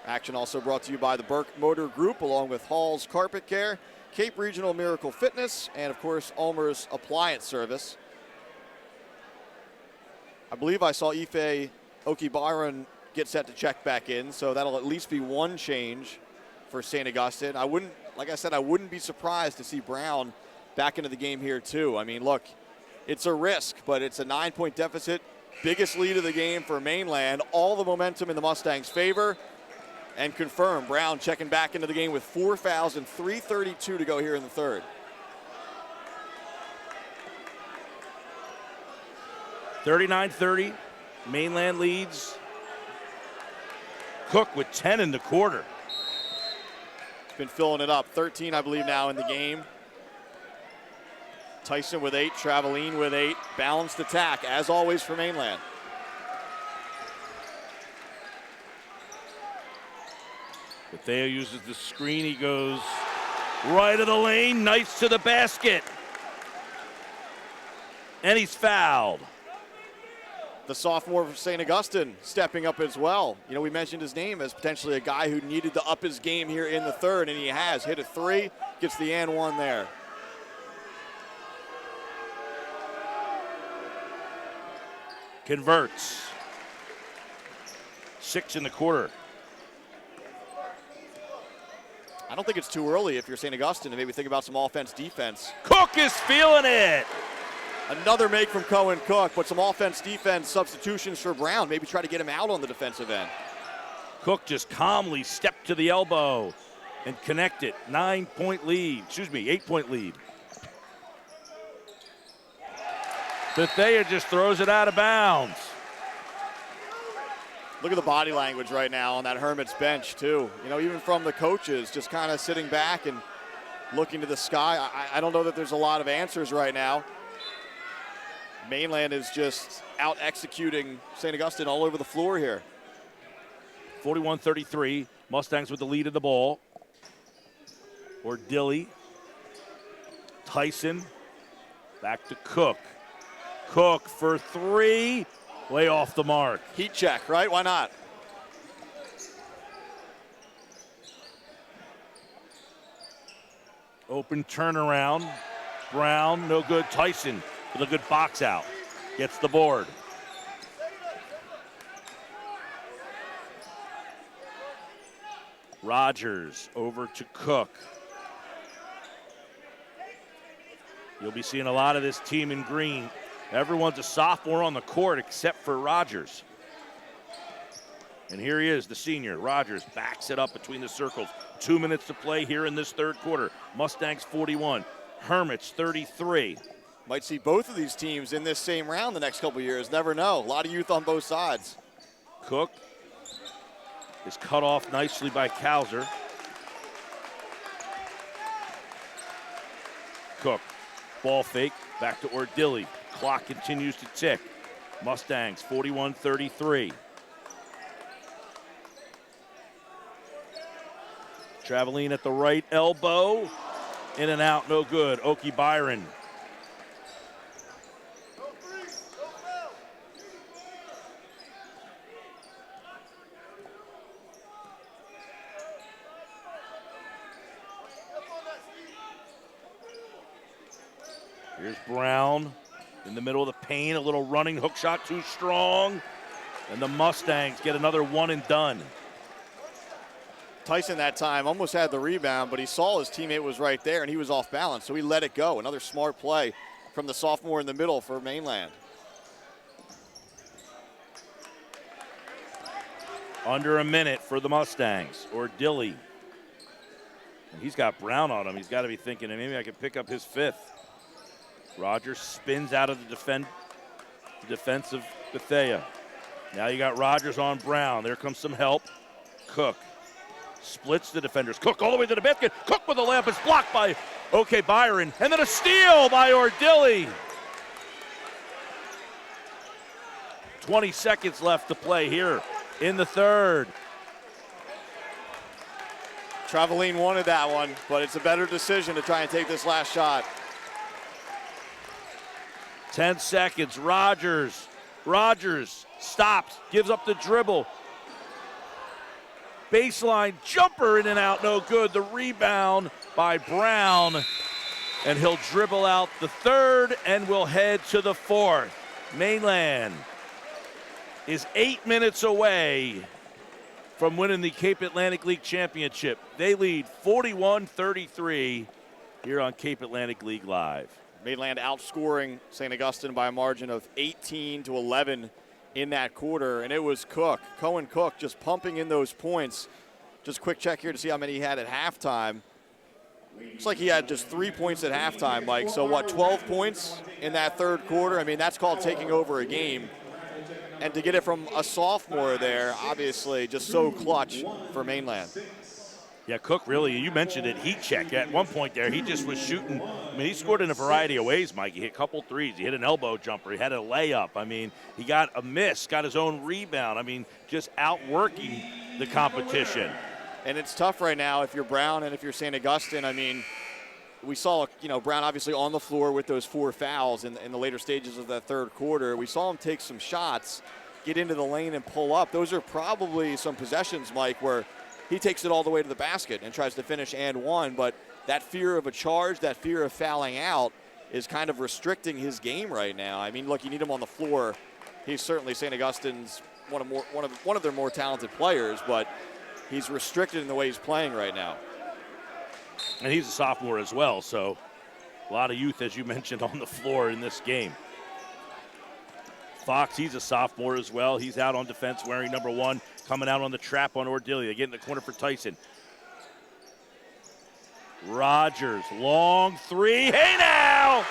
Action also brought to you by the Burke Motor Group, along with Hall's Carpet Care, Cape Regional Miracle Fitness, and of course, Ulmer's Appliance Service. I believe I saw Ife Okibaran get set to check back in, so that'll at least be one change for St. Augustine. Like I said, I wouldn't be surprised to see Brown back into the game here too. I mean, look, it's a risk, but it's a 9-point deficit. Biggest lead of the game for Mainland. All the momentum in the Mustangs' favor. And confirm, Brown checking back into the game with 4 fouls and 3:32 to go here in the third. 39-30, Mainland leads. Cook with 10 in the quarter. Been filling it up. 13, I believe, now in the game. Tyson with 8, Traveling with 8. Balanced attack, as always, for Mainland. Bethea uses the screen. He goes right of the lane. Nice to the basket. And he's fouled. The sophomore from St. Augustine stepping up as well. You know, we mentioned his name as potentially a guy who needed to up his game here in the third, and he has. Hit a 3, gets the and 1 there. Converts. 6 in the quarter. I don't think it's too early if you're St. Augustine to maybe think about some offense-defense. Cook is feeling it. Another make from Cohen Cook, but some offense-defense substitutions for Brown. Maybe try to get him out on the defensive end. Cook just calmly stepped to the elbow and connected. 8-point lead. Bethea just throws it out of bounds. Look at the body language right now on that Hermits bench, too. You know, even from the coaches, just kind of sitting back and looking to the sky. I don't know that there's a lot of answers right now. Mainland is just out executing St. Augustine all over the floor here. 41-33, Mustangs with the lead of the ball. Ordilly. Tyson. Back to Cook. Cook for three. Way off the mark. Heat check, right? Why not? Open turnaround. Brown, no good. Tyson with a good box out. Gets the board. Rogers over to Cook. You'll be seeing a lot of this team in green. Everyone's a sophomore on the court except for Rogers. And here he is, the senior. Rogers backs it up between the circles. 2 minutes to play here in this third quarter. Mustangs 41, Hermits 33. Might see both of these teams in this same round the next couple years. Never know. A lot of youth on both sides. Cook is cut off nicely by Kauser. Cook, ball fake, back to Ordilly. Clock continues to tick. Mustangs 41-33. Traveling at the right elbow. In and out, no good. Oki Byron. Here's Brown in the middle of the paint. A little running hook shot too strong. And the Mustangs get another one and done. Tyson that time almost had the rebound, but he saw his teammate was right there and he was off balance, so he let it go. Another smart play from the sophomore in the middle for Mainland. Under a minute for the Mustangs. Ordilly. And he's got Brown on him. He's got to be thinking, maybe I can pick up his fifth. Rogers spins out of the defense of Bethea. Now you got Rogers on Brown. There comes some help. Cook splits the defenders. Cook all the way to the basket. Cook with a layup. It's blocked by OK Byron. And then a steal by Ordilly. 20 seconds left to play here in the third. Traveline wanted that one, but it's a better decision to try and take this last shot. 10 seconds. Rogers stops, gives up the dribble. Baseline jumper in and out, no good. The rebound by Brown, and he'll dribble out the third and will head to the fourth. Mainland is 8 minutes away from winning the Cape Atlantic League Championship. They lead 41-33 here on Cape Atlantic League Live. Mainland outscoring St. Augustine by a margin of 18-11 in that quarter, and it was Cohen Cook, just pumping in those points. Just quick check here to see how many he had at halftime. Looks like he had just 3 points at halftime, Mike. So what, 12 points in that third quarter? I mean, that's called taking over a game. And to get it from a sophomore there, obviously just so clutch for Mainland. Yeah, Cook really, you mentioned it, heat check. At one point there, he just was shooting. I mean, he scored in a variety of ways, Mike. He hit a couple threes. He hit an elbow jumper. He had a layup. I mean, he got a miss, got his own rebound. I mean, just outworking the competition. And it's tough right now if you're Brown and if you're St. Augustine. I mean, we saw, Brown obviously on the floor with those 4 fouls in the later stages of that third quarter. We saw him take some shots, get into the lane and pull up. Those are probably some possessions, Mike, where he takes it all the way to the basket and tries to finish and one, but that fear of a charge, that fear of fouling out is kind of restricting his game right now. I mean, look, you need him on the floor. He's certainly St. Augustine's one of their more talented players, but he's restricted in the way he's playing right now. And he's a sophomore as well, so a lot of youth, as you mentioned, on the floor in this game. Fox, he's a sophomore as well. He's out on defense wearing number 1, coming out on the trap on Ordilly. They get in the corner for Tyson. Rogers, long three. Hey now!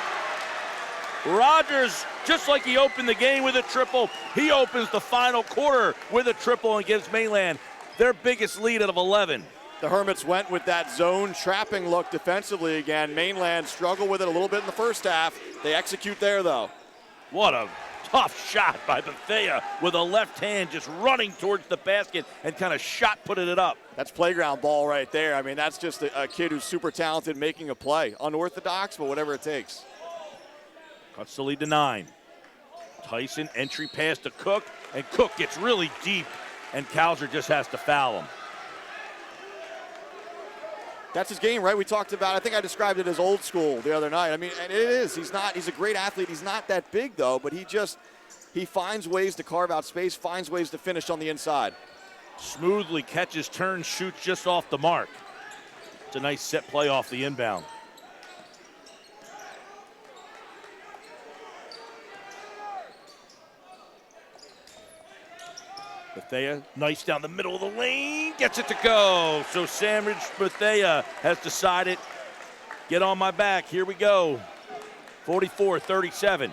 Rogers, just like he opened the game with a triple, he opens the final quarter with a triple and gives Mainland their biggest lead out of 11. The Hermits went with that zone trapping look defensively again. Mainland struggled with it a little bit in the first half. They execute there, though. What a Tough shot by Bethea with a left hand, just running towards the basket and kind of shot putting it up. That's playground ball right there. I mean, that's just a kid who's super talented making a play. Unorthodox, but whatever it takes. Cuts the lead to 9. Tyson, entry pass to Cook, and Cook gets really deep, and Cowser just has to foul him. That's his game, right? We talked about, I think I described it as old school the other night. I mean, and it is. He's a great athlete. He's not that big, though, but he finds ways to carve out space, finds ways to finish on the inside. Smoothly catches, turns, shoots just off the mark. It's a nice set play off the inbound. Bethea, nice down the middle of the lane, gets it to go. So Sandwich Bethea has decided, get on my back, here we go. 44-37.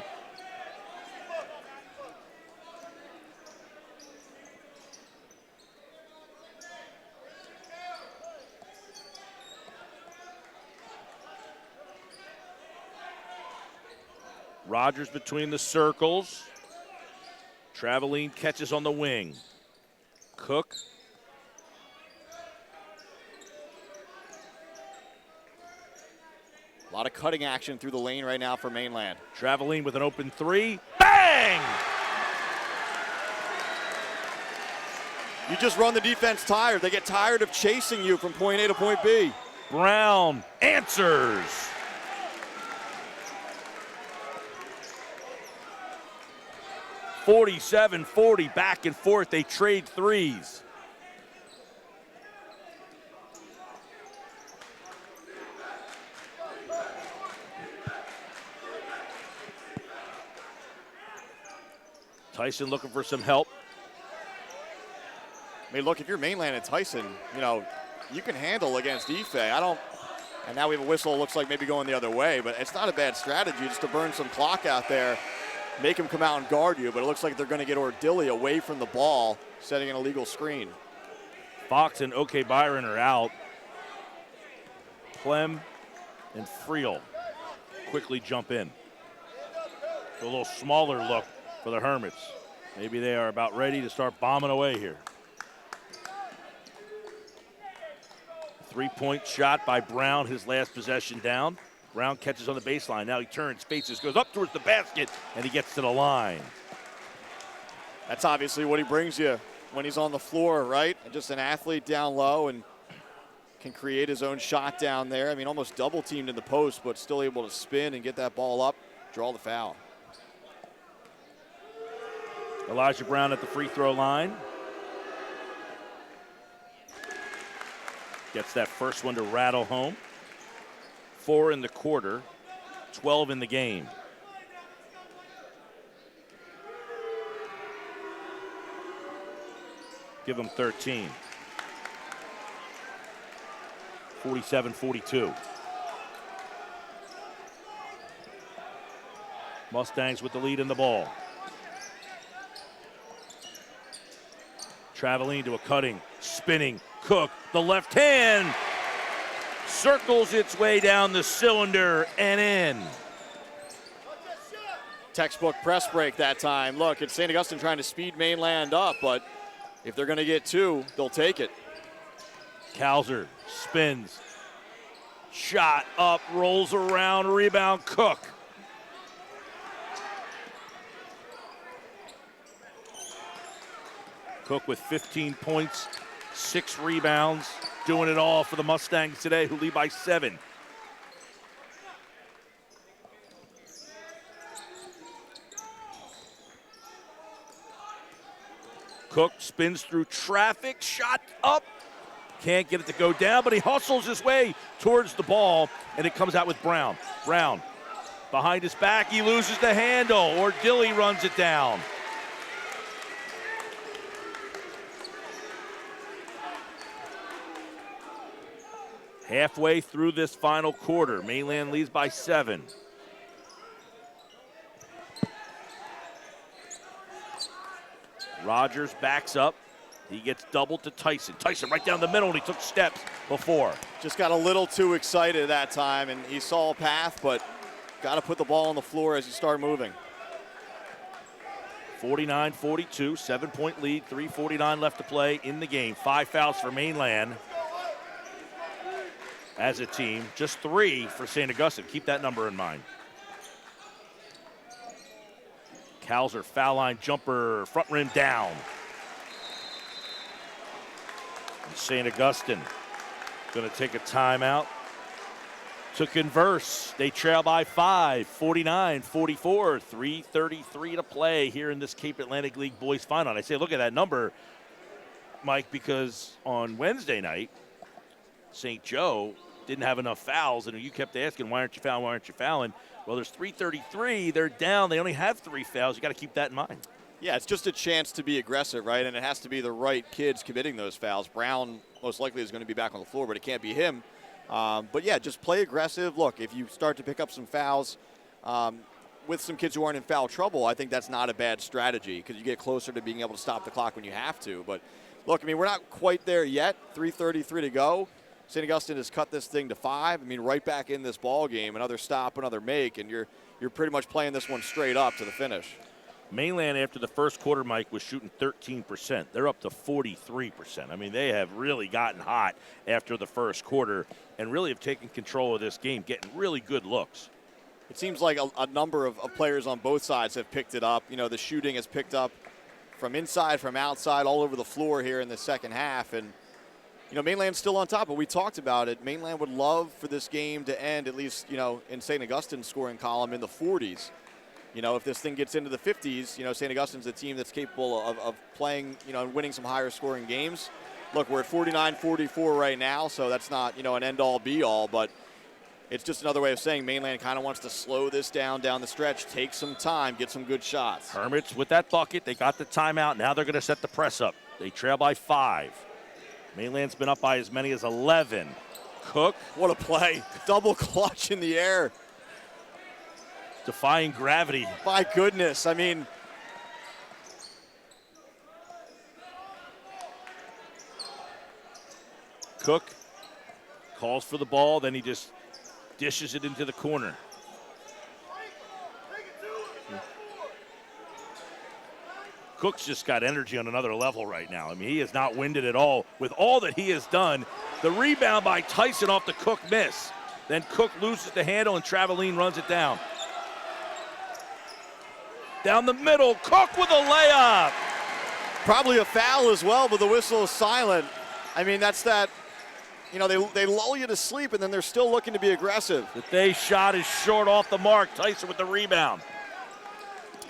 Rogers between the circles. Traveling catches on the wing. Cook. A lot of cutting action through the lane right now for Mainland. Traveling with an open 3. Bang! You just run the defense tired. They get tired of chasing you from point A to point B. Brown answers. .47-40, back and forth, they trade threes. Tyson looking for some help. I mean, look, if you're Mainland and Tyson, you know, you can handle against Ife. And now we have a whistle, looks like maybe going the other way, but it's not a bad strategy just to burn some clock out there. Make him come out and guard you, but it looks like they're going to get Ordilly away from the ball, setting an illegal screen. Fox and OK Byron are out. Clem and Friel quickly jump in. A little smaller look for the Hermits. Maybe they are about ready to start bombing away here. 3-point shot by Brown, his last possession down. Brown catches on the baseline. Now he turns, faces, goes up towards the basket, and he gets to the line. That's obviously what he brings you when he's on the floor, right? And just an athlete down low and can create his own shot down there. I mean, almost double teamed in the post, but still able to spin and get that ball up, draw the foul. Elijah Brown at the free throw line. Gets that first one to rattle home. 4 in the quarter, 12 in the game. Give them 13. 47-42. Mustangs with the lead in the ball. Traveling to a cutting, spinning, Cook, the left hand, circles its way down the cylinder and in. Textbook press break that time. Look, it's St. Augustine trying to speed Mainland up, but if they're going to get 2, they'll take it. Cowser spins, shot up, rolls around, rebound, Cook. Cook with 15 points, 6 rebounds, doing it all for the Mustangs today, who lead by 7. Cook spins through traffic, shot up. Can't get it to go down, but he hustles his way towards the ball, and it comes out with Brown. Brown, behind his back, he loses the handle. Ordilly runs it down. Halfway through this final quarter, Mainland leads by 7. Rogers backs up. He gets doubled to Tyson. Tyson right down the middle, and he took steps before. Just got a little too excited that time, and he saw a path, but got to put the ball on the floor as you start moving. 49-42, 7-point lead, 3:49 left to play in the game. 5 fouls for Mainland as a team, just 3 for St. Augustine. Keep that number in mind. Kalser, foul line jumper, front rim down. And St. Augustine going to take a timeout to converse. They trail by 5, 49-44, 3:33 to play here in this Cape Atlantic League boys final. And I say, look at that number, Mike, because on Wednesday night, St. Joe didn't have enough fouls, and you kept asking, why aren't you fouling, why aren't you fouling? Well, there's 3:33, they're down, they only have 3 fouls. You got to keep that in mind. Yeah, it's just a chance to be aggressive, right? And it has to be the right kids committing those fouls. Brown most likely is going to be back on the floor, but it can't be him. But yeah, just play aggressive. Look, if you start to pick up some fouls with some kids who aren't in foul trouble, I think that's not a bad strategy because you get closer to being able to stop the clock when you have to. But look, I mean, we're not quite there yet. 3:33 to go. St. Augustine has cut this thing to 5. I mean, right back in this ball game, another stop, another make, and you're pretty much playing this one straight up to the finish. Mainland, after the first quarter, Mike, was shooting 13%. They're up to 43%. I mean, they have really gotten hot after the first quarter and really have taken control of this game, getting really good looks. It seems like a number of players on both sides have picked it up. You know, the shooting has picked up from inside, from outside, all over the floor here in the second half. And, you know, Mainland's still on top, but we talked about it. Mainland would love for this game to end, at least, you know, in St. Augustine's scoring column in the 40s. You know, if this thing gets into the 50s, you know, St. Augustine's a team that's capable of playing, you know, and winning some higher scoring games. Look, we're at 49-44 right now, so that's not, you know, an end-all be-all, but it's just another way of saying Mainland kind of wants to slow this down the stretch, take some time, get some good shots. Hermits with that bucket. They got the timeout. Now they're going to set the press up. They trail by 5. Mainland's been up by as many as 11. Cook. What a play. Double clutch in the air. Defying gravity. My goodness. I mean, Cook calls for the ball, then he just dishes it into the corner. Cook's just got energy on another level right now. I mean, he is not winded at all with all that he has done. The rebound by Tyson off the Cook miss. Then Cook loses the handle and Traveline runs it down. Down the middle, Cook with a layup. Probably a foul as well, but the whistle is silent. I mean, that's that, you know, they lull you to sleep and then they're still looking to be aggressive. The day shot is short off the mark. Tyson with the rebound.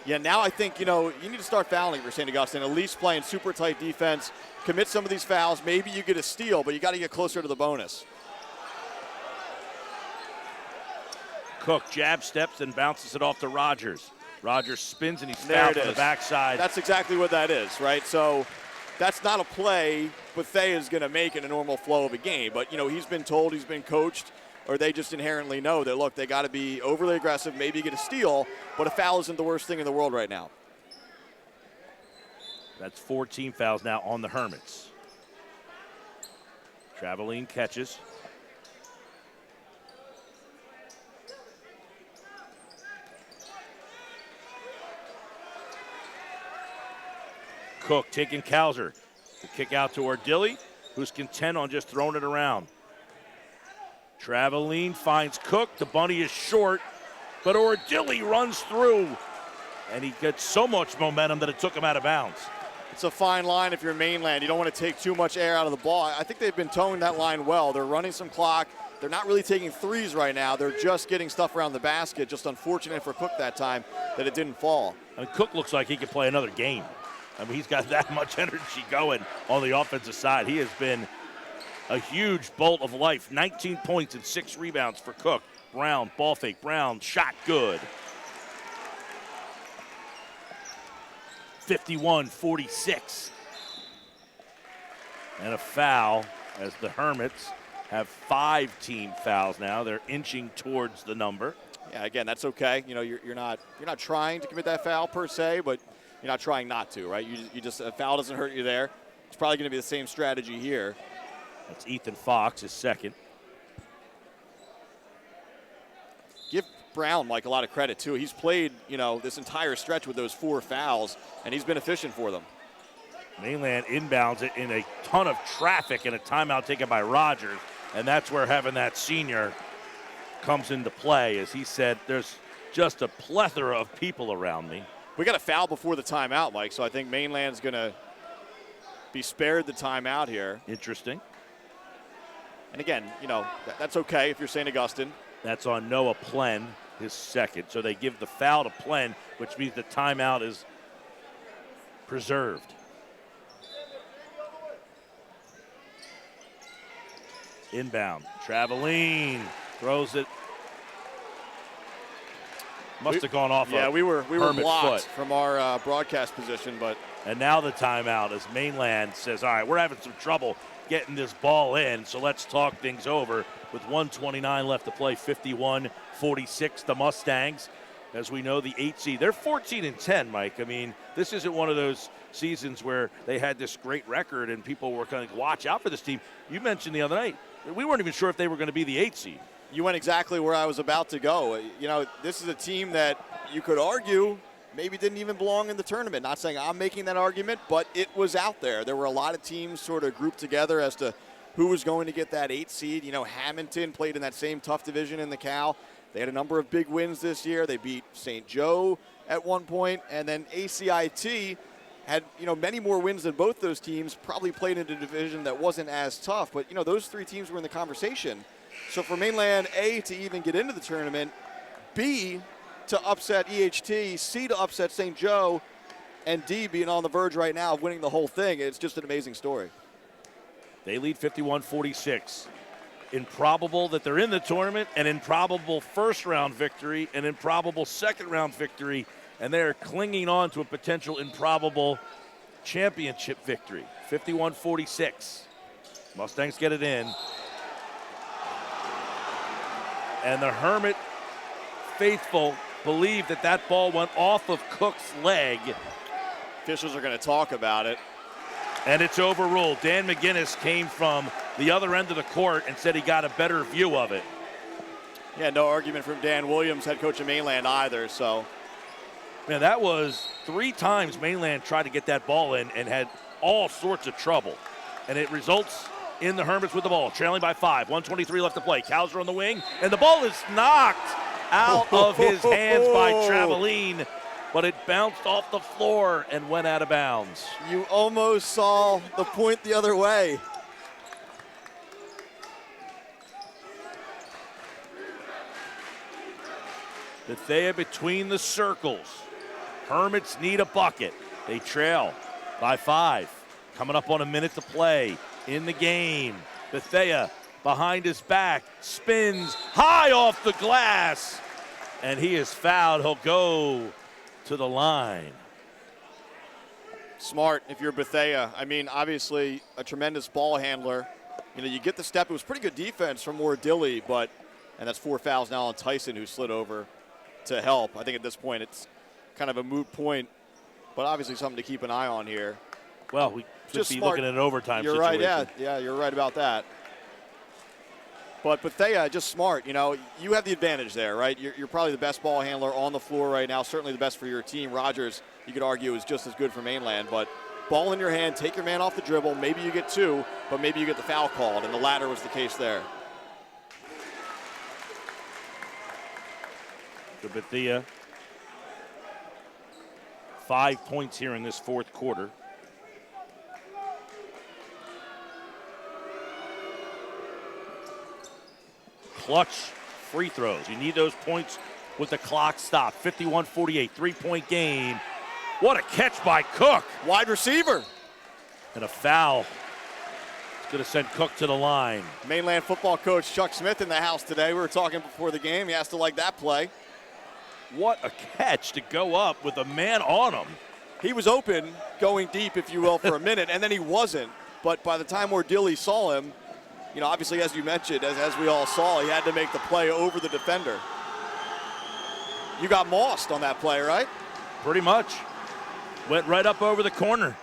Yeah, now I think, you know, you need to start fouling for St. Augustine, at least playing super tight defense, commit some of these fouls. Maybe you get a steal, but you got to get closer to the bonus. Cook jab steps and bounces it off to Rogers. Rogers spins and he's fouled to the backside. That's exactly what that is, right? So that's not a play Bethea is going to make in a normal flow of a game. But, you know, he's been told, he's been coached, or they just inherently know that, look, they got to be overly aggressive, maybe get a steal, but a foul isn't the worst thing in the world right now. That's 14 fouls now on the Hermits. Traveline catches. Cook taking Kalser. The kick out to Ordilli, who's content on just throwing it around. Traveline finds Cook. The bunny is short, but Ordilli runs through, and he gets so much momentum that it took him out of bounds. It's a fine line if you're Mainland. You don't want to take too much air out of the ball. I think they've been towing that line well. They're running some clock. They're not really taking threes right now. They're just getting stuff around the basket. Just unfortunate for Cook that time that it didn't fall. I mean, Cook looks like he could play another game. I mean, he's got that much energy going on the offensive side. He has been a huge bolt of life. 19 points and 6 rebounds for Cook. Brown, ball fake. Brown, shot good. 51-46. And a foul as the Hermits have 5 team fouls now. They're inching towards the number. Yeah, again, that's okay. You know, you're not trying to commit that foul per se, but you're not trying not to, right? You just a foul doesn't hurt you there. It's probably going to be the same strategy here. That's Ethan Fox, his second. Brown, Mike, a lot of credit, too. He's played, this entire stretch with those 4 fouls, and he's been efficient for them. Mainland inbounds it in a ton of traffic and a timeout taken by Rogers, and that's where having that senior comes into play. As he said, there's just a plethora of people around me. We got a foul before the timeout, Mike, so I think Mainland's going to be spared the timeout here. Interesting. And again, that's okay if you're St. Augustine. That's on Noah Plen, his second. So they give the foul to Plen, which means the timeout is preserved. Inbound. Traveline throws it. Must have gone off. Yeah, we were blocked foot from our broadcast position, but. And now the timeout as Mainland says, all right, we're having some trouble getting this ball in, so let's talk things over. With 1:29 left to play, 51-46, the Mustangs. As we know, the 8 seed, they're 14-10, Mike. I mean, this isn't one of those seasons where they had this great record and people were kind of watch out for this team. You mentioned the other night, we weren't even sure if they were going to be the 8 seed. You went exactly where I was about to go. This is a team that you could argue maybe didn't even belong in the tournament. Not saying I'm making that argument, but it was out there. There were a lot of teams sort of grouped together as to who was going to get that 8 seed. Hamilton played in that same tough division in the Cal. They had a number of big wins this year. They beat St. Joe at one point, and then ACIT had, many more wins than both those teams, probably played in a division that wasn't as tough. But, those 3 teams were in the conversation. So for Mainland, A, to even get into the tournament, B, to upset EHT, C, to upset St. Joe, and D, being on the verge right now of winning the whole thing. It's just an amazing story. They lead 51-46. Improbable that they're in the tournament, an improbable first-round victory, an improbable second-round victory, and they're clinging on to a potential improbable championship victory. 51-46. Mustangs get it in. And the Hermit faithful believe that ball went off of Cook's leg. Officials are going to talk about it. And it's overruled. Dan McGinnis came from the other end of the court and said he got a better view of it. Yeah, no argument from Dan Williams, head coach of Mainland, either. So, man, that was 3 times Mainland tried to get that ball in and had all sorts of trouble. And it results in the Hermits with the ball, trailing by 5. 1:23 left to play. Cowser on the wing, and the ball is knocked out of his hands by Traveline, but it bounced off the floor and went out of bounds. You almost saw the point the other way. Bethea between the circles. Hermits need a bucket. They trail by 5. Coming up on a minute to play in the game. Bethea behind his back, spins high off the glass, and he is fouled. He'll go to the line. Smart if you're Bethea. I mean, obviously a tremendous ball handler. You get the step. It was pretty good defense from Wardilly, and that's 4 fouls now on Tyson, who slid over to help. I think at this point it's kind of a moot point, but obviously something to keep an eye on here. Well, we should Just be smart. looking at an overtime You're situation. right, yeah, you're right about that. But Bethea, just smart. You have the advantage there, right? You're probably the best ball handler on the floor right now, certainly the best for your team. Rogers, you could argue, is just as good for Mainland, but ball in your hand, take your man off the dribble. Maybe you get 2, but maybe you get the foul called, and the latter was the case there. To Bethea. 5 points here in this 4th quarter. Clutch free throws. You need those points with the clock stopped. 51-48, 3-point game. What a catch by Cook. Wide receiver. And a foul. It's going to send Cook to the line. Mainland football coach Chuck Smith in the house today. We were talking before the game. He has to like that play. What a catch to go up with a man on him. He was open, going deep, if you will, for a minute, and then he wasn't. But by the time Wardilly saw him, obviously, as you mentioned, as we all saw, he had to make the play over the defender. You got mossed on that play, right? Pretty much. Went right up over the corner.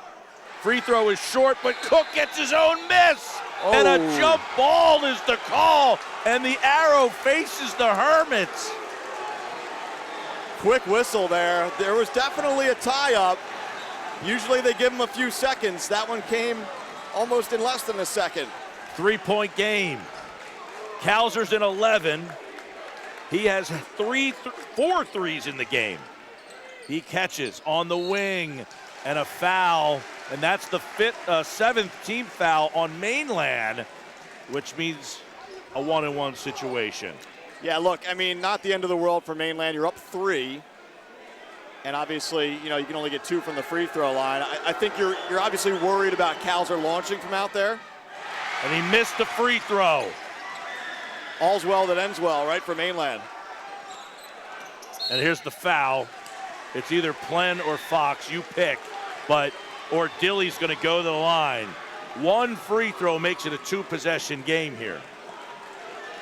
Free throw is short, but Cook gets his own miss. Oh. And a jump ball is the call, and the arrow faces the Hermits. quick whistle there. There was definitely a tie-up. Usually they give him a few seconds. That one came almost in less than a second. 3-point game. Kauser's in 11. He has 4 threes in the game. He catches on the wing and a foul, and that's the 7th team foul on Mainland, which means a 1-and-1 situation. Yeah, look, I mean, not the end of the world for Mainland. You're up 3. And obviously, you can only get 2 from the free throw line. I think you're obviously worried about Kauser launching from out there. And he missed the free throw. All's well that ends well, right, for Mainland. And here's the foul. It's either Plen or Fox, you pick, or Dilly's gonna go to the line. 1 free throw makes it a 2-possession game here.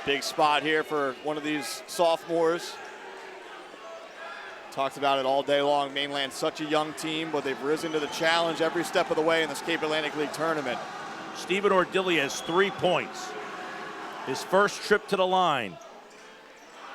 Big spot here for one of these sophomores. Talked about it all day long. Mainland's such a young team, but they've risen to the challenge every step of the way in this Cape Atlantic League tournament. Stephen Ordilli has 3 points. His first trip to the line.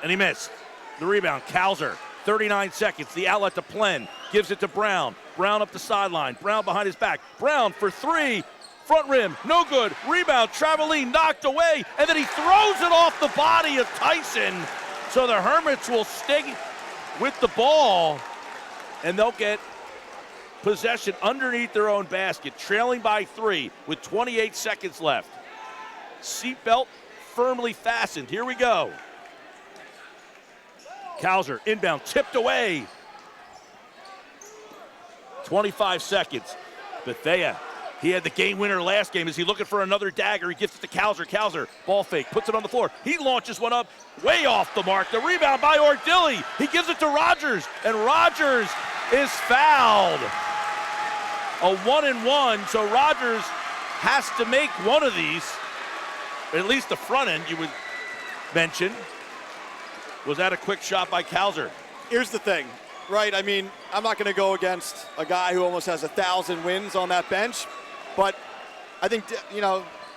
And he missed. The rebound, Kauser, 39 seconds. The outlet to Plen, gives it to Brown. Brown up the sideline. Brown behind his back. Brown for 3. Front rim, no good. Rebound, Traveline knocked away. And then he throws it off the body of Tyson. So the Hermits will stay with the ball, and they'll get possession underneath their own basket, trailing by 3 with 28 seconds left. Seatbelt firmly fastened. Here we go. Kauser inbound, tipped away. 25 seconds. Bethea, he had the game winner last game. Is he looking for another dagger? He gives it to Kauser. Kauser, ball fake, puts it on the floor. He launches one up, way off the mark. The rebound by Ordilli. He gives it to Rogers, and Rogers is fouled. A 1-and-1, so Rogers has to make one of these, at least the front end you would mention. Was that a quick shot by Kauser? Here's the thing, right? I mean, I'm not going to go against a guy who almost has 1,000 wins on that bench, but I think,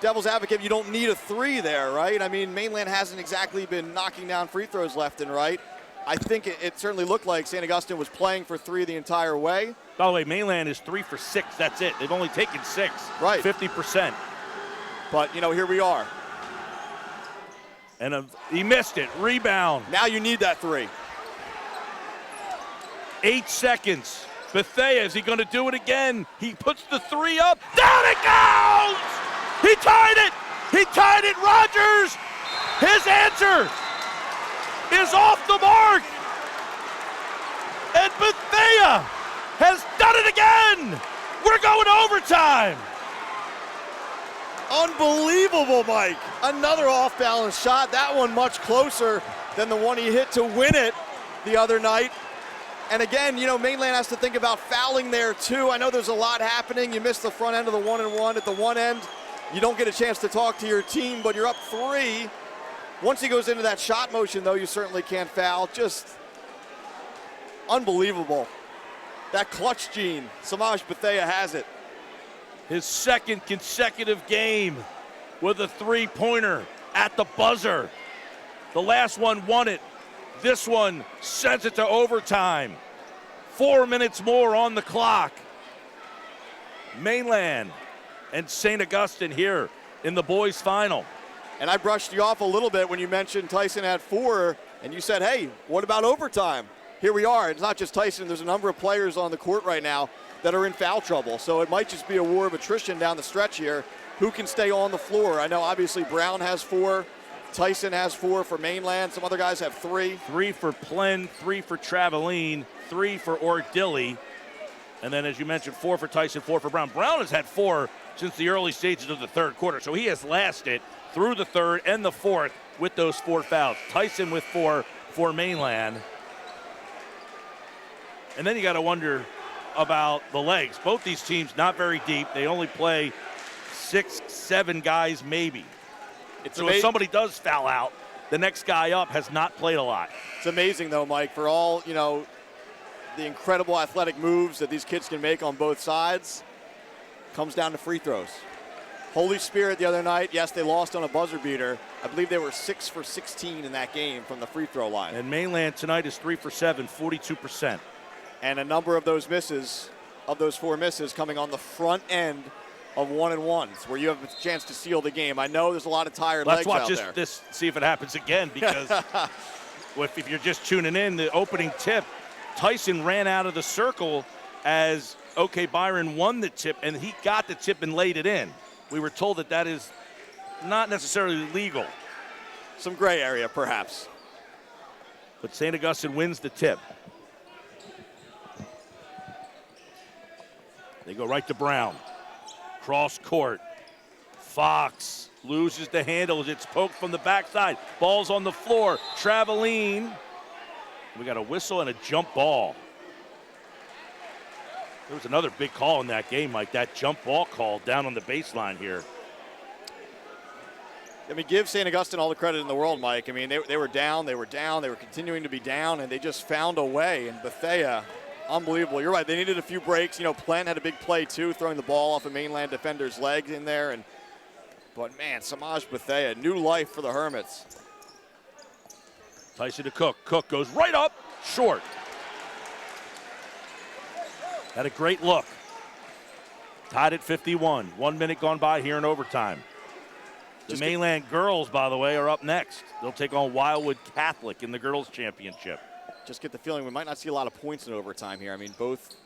devil's advocate, you don't need a 3 there, right? I mean, Mainland hasn't exactly been knocking down free throws left and right. I think it certainly looked like St. Augustine was playing for 3 the entire way. By the way, Mainland is 3 for 6. That's it. They've only taken 6. Right. 50%. But, here we are. And he missed it. Rebound. Now you need that 3. 8 seconds. Bethea, is he going to do it again? He puts the 3 up. Down it goes! He tied it! He tied it, Rogers! His answer is off the mark! And Bethea has done it again! We're going to overtime! Unbelievable, Mike. Another off-balance shot. That one much closer than the one he hit to win it the other night. And again, Mainland has to think about fouling there too. I know there's a lot happening. You missed the front end of the 1-and-1. At the one end, you don't get a chance to talk to your team, but you're up 3. Once he goes into that shot motion, though, you certainly can't foul. Just unbelievable. That clutch gene, Samaj Bethea has it. His 2nd consecutive game with a 3-pointer at the buzzer. The last one won it. This one sends it to overtime. 4 minutes more on the clock. Mainland and St. Augustine here in the boys' final. And I brushed you off a little bit when you mentioned Tyson had 4, and you said, hey, what about overtime? Here we are. It's not just Tyson. There's a number of players on the court right now that are in foul trouble. So it might just be a war of attrition down the stretch here. Who can stay on the floor? I know obviously Brown has 4. Tyson has 4 for Mainland. Some other guys have 3. 3 for Plen, 3 for Traveline, 3 for Ordilli. And then, as you mentioned, 4 for Tyson, 4 for Brown. Brown has had 4 since the early stages of the 3rd quarter. So he has lasted through the 3rd and the 4th with those 4 fouls. Tyson with 4 for Mainland. And then you got to wonder about the legs. Both these teams not very deep. They only play 6, 7 guys maybe. So if somebody does foul out, the next guy up has not played a lot. It's amazing, though, Mike, for all, the incredible athletic moves that these kids can make on both sides. Comes down to free throws. Holy Spirit the other night, yes, they lost on a buzzer beater, I believe they were 6 for 16 in that game from the free throw line. And Mainland tonight is 3 for 7, 42%. And a number of those misses, of those 4 misses, coming on the front end of 1-and-1s, where you have a chance to seal the game. I know there's a lot of tired legs out there. Let's watch this, see if it happens again, because if you're just tuning in, the opening tip, Tyson ran out of the circle as OK Byron won the tip, and he got the tip and laid it in. We were told that that is not necessarily legal. Some gray area, perhaps. But St. Augustine wins the tip. They go right to Brown. Cross court. Fox loses the handle as it's poked from the backside. Ball's on the floor. Traveling. We got a whistle and a jump ball. There was another big call in that game, Mike. That jump ball call down on the baseline here. I mean, give St. Augustine all the credit in the world, Mike. I mean, they were down, they were continuing to be down, and they just found a way. And Bethea, unbelievable. You're right, they needed a few breaks. You know, Plen had a big play, too, throwing the ball off a Mainland defender's leg in there. But, man, Samaj Bethea, new life for the Hermits. Tyson to Cook. Cook goes right up, short. Had a great look. Tied at 51. 1 minute gone by here in overtime. The Mainland girls, by the way, are up next. They'll take on Wildwood Catholic in the girls' championship. Just get the feeling we might not see a lot of points in overtime here. I mean, both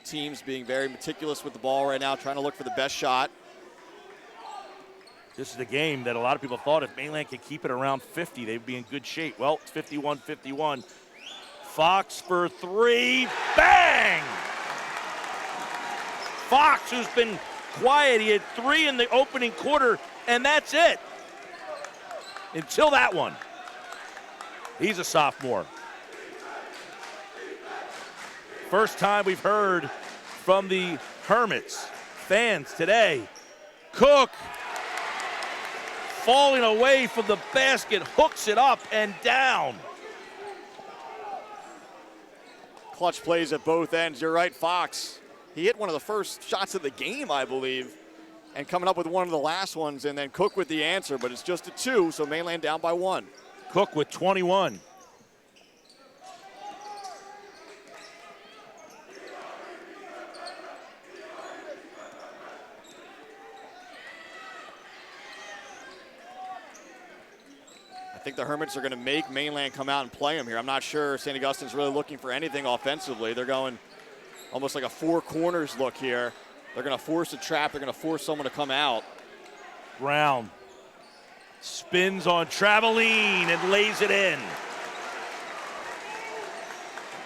teams being very meticulous with the ball right now, trying to look for the best shot. This is the game that a lot of people thought if Mainland could keep it around 50, they'd be in good shape. Well, it's 51-51. Fox for 3. Bang! Fox, who's been quiet, he had 3 in the opening quarter, and that's it. Until that one. He's a sophomore. First time we've heard from the Hermits fans today. Cook, falling away from the basket, hooks it up and down. Clutch plays at both ends. You're right, Fox. He hit one of the first shots of the game, I believe, and coming up with one of the last ones, and then Cook with the answer, but it's just a 2, so Mainland down by 1. Cook with 21. I think the Hermits are going to make Mainland come out and play them here. I'm not sure St. Augustine's really looking for anything offensively. They're going almost like a 4 corners look here. They're going to force a trap. They're going to force someone to come out. Brown spins on Traveline and lays it in.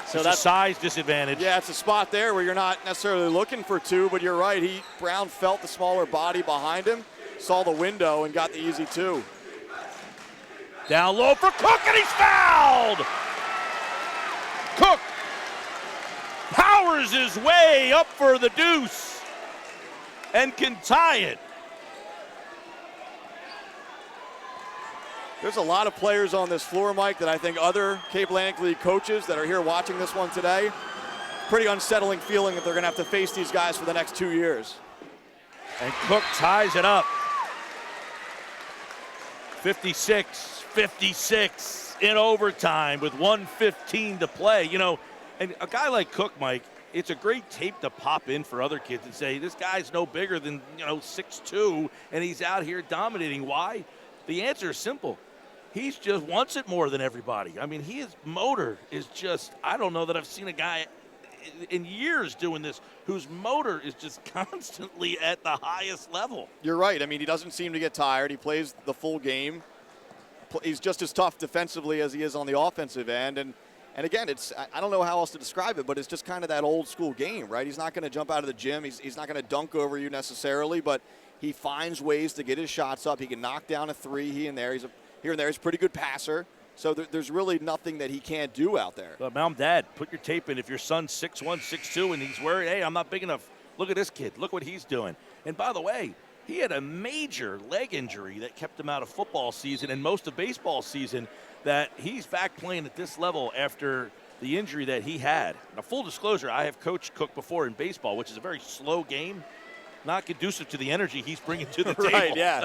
So that's a size disadvantage. Yeah, it's a spot there where you're not necessarily looking for 2, but you're right. Brown felt the smaller body behind him, saw the window, and got the easy 2. Down low for Cook, and he's fouled! Cook powers his way up for the deuce and can tie it. There's a lot of players on this floor, Mike, that I think other Cape Atlantic League coaches that are here watching this one today, pretty unsettling feeling that they're going to have to face these guys for the next 2 years. And Cook ties it up. 56-56 in overtime with 1:15 to play. You know, and a guy like Cook, Mike, it's a great tape to pop in for other kids and say, this guy's no bigger than, 6'2", and he's out here dominating. Why? The answer is simple. He just wants it more than everybody. I mean, his motor is just, I don't know that I've seen a guy in years doing this whose motor is just constantly at the highest level. You're right. I mean, he doesn't seem to get tired. He plays the full game. He's just as tough defensively as he is on the offensive end. And again, I don't know how else to describe it, but it's just kind of that old school game, right? He's not going to jump out of the gym. He's not going to dunk over you necessarily, but he finds ways to get his shots up. He can knock down a 3 here and there. He's a pretty good passer. So there's really nothing that he can't do out there. But Mom, Dad, put your tape in. If your son's 6'1", 6'2", and he's worried, hey, I'm not big enough. Look at this kid. Look what he's doing. And by the way, he had a major leg injury that kept him out of football season and most of baseball season, that he's back playing at this level after the injury that he had. Now, full disclosure, I have coached Cook before in baseball, which is a very slow game, not conducive to the energy he's bringing to the table. Right, yeah.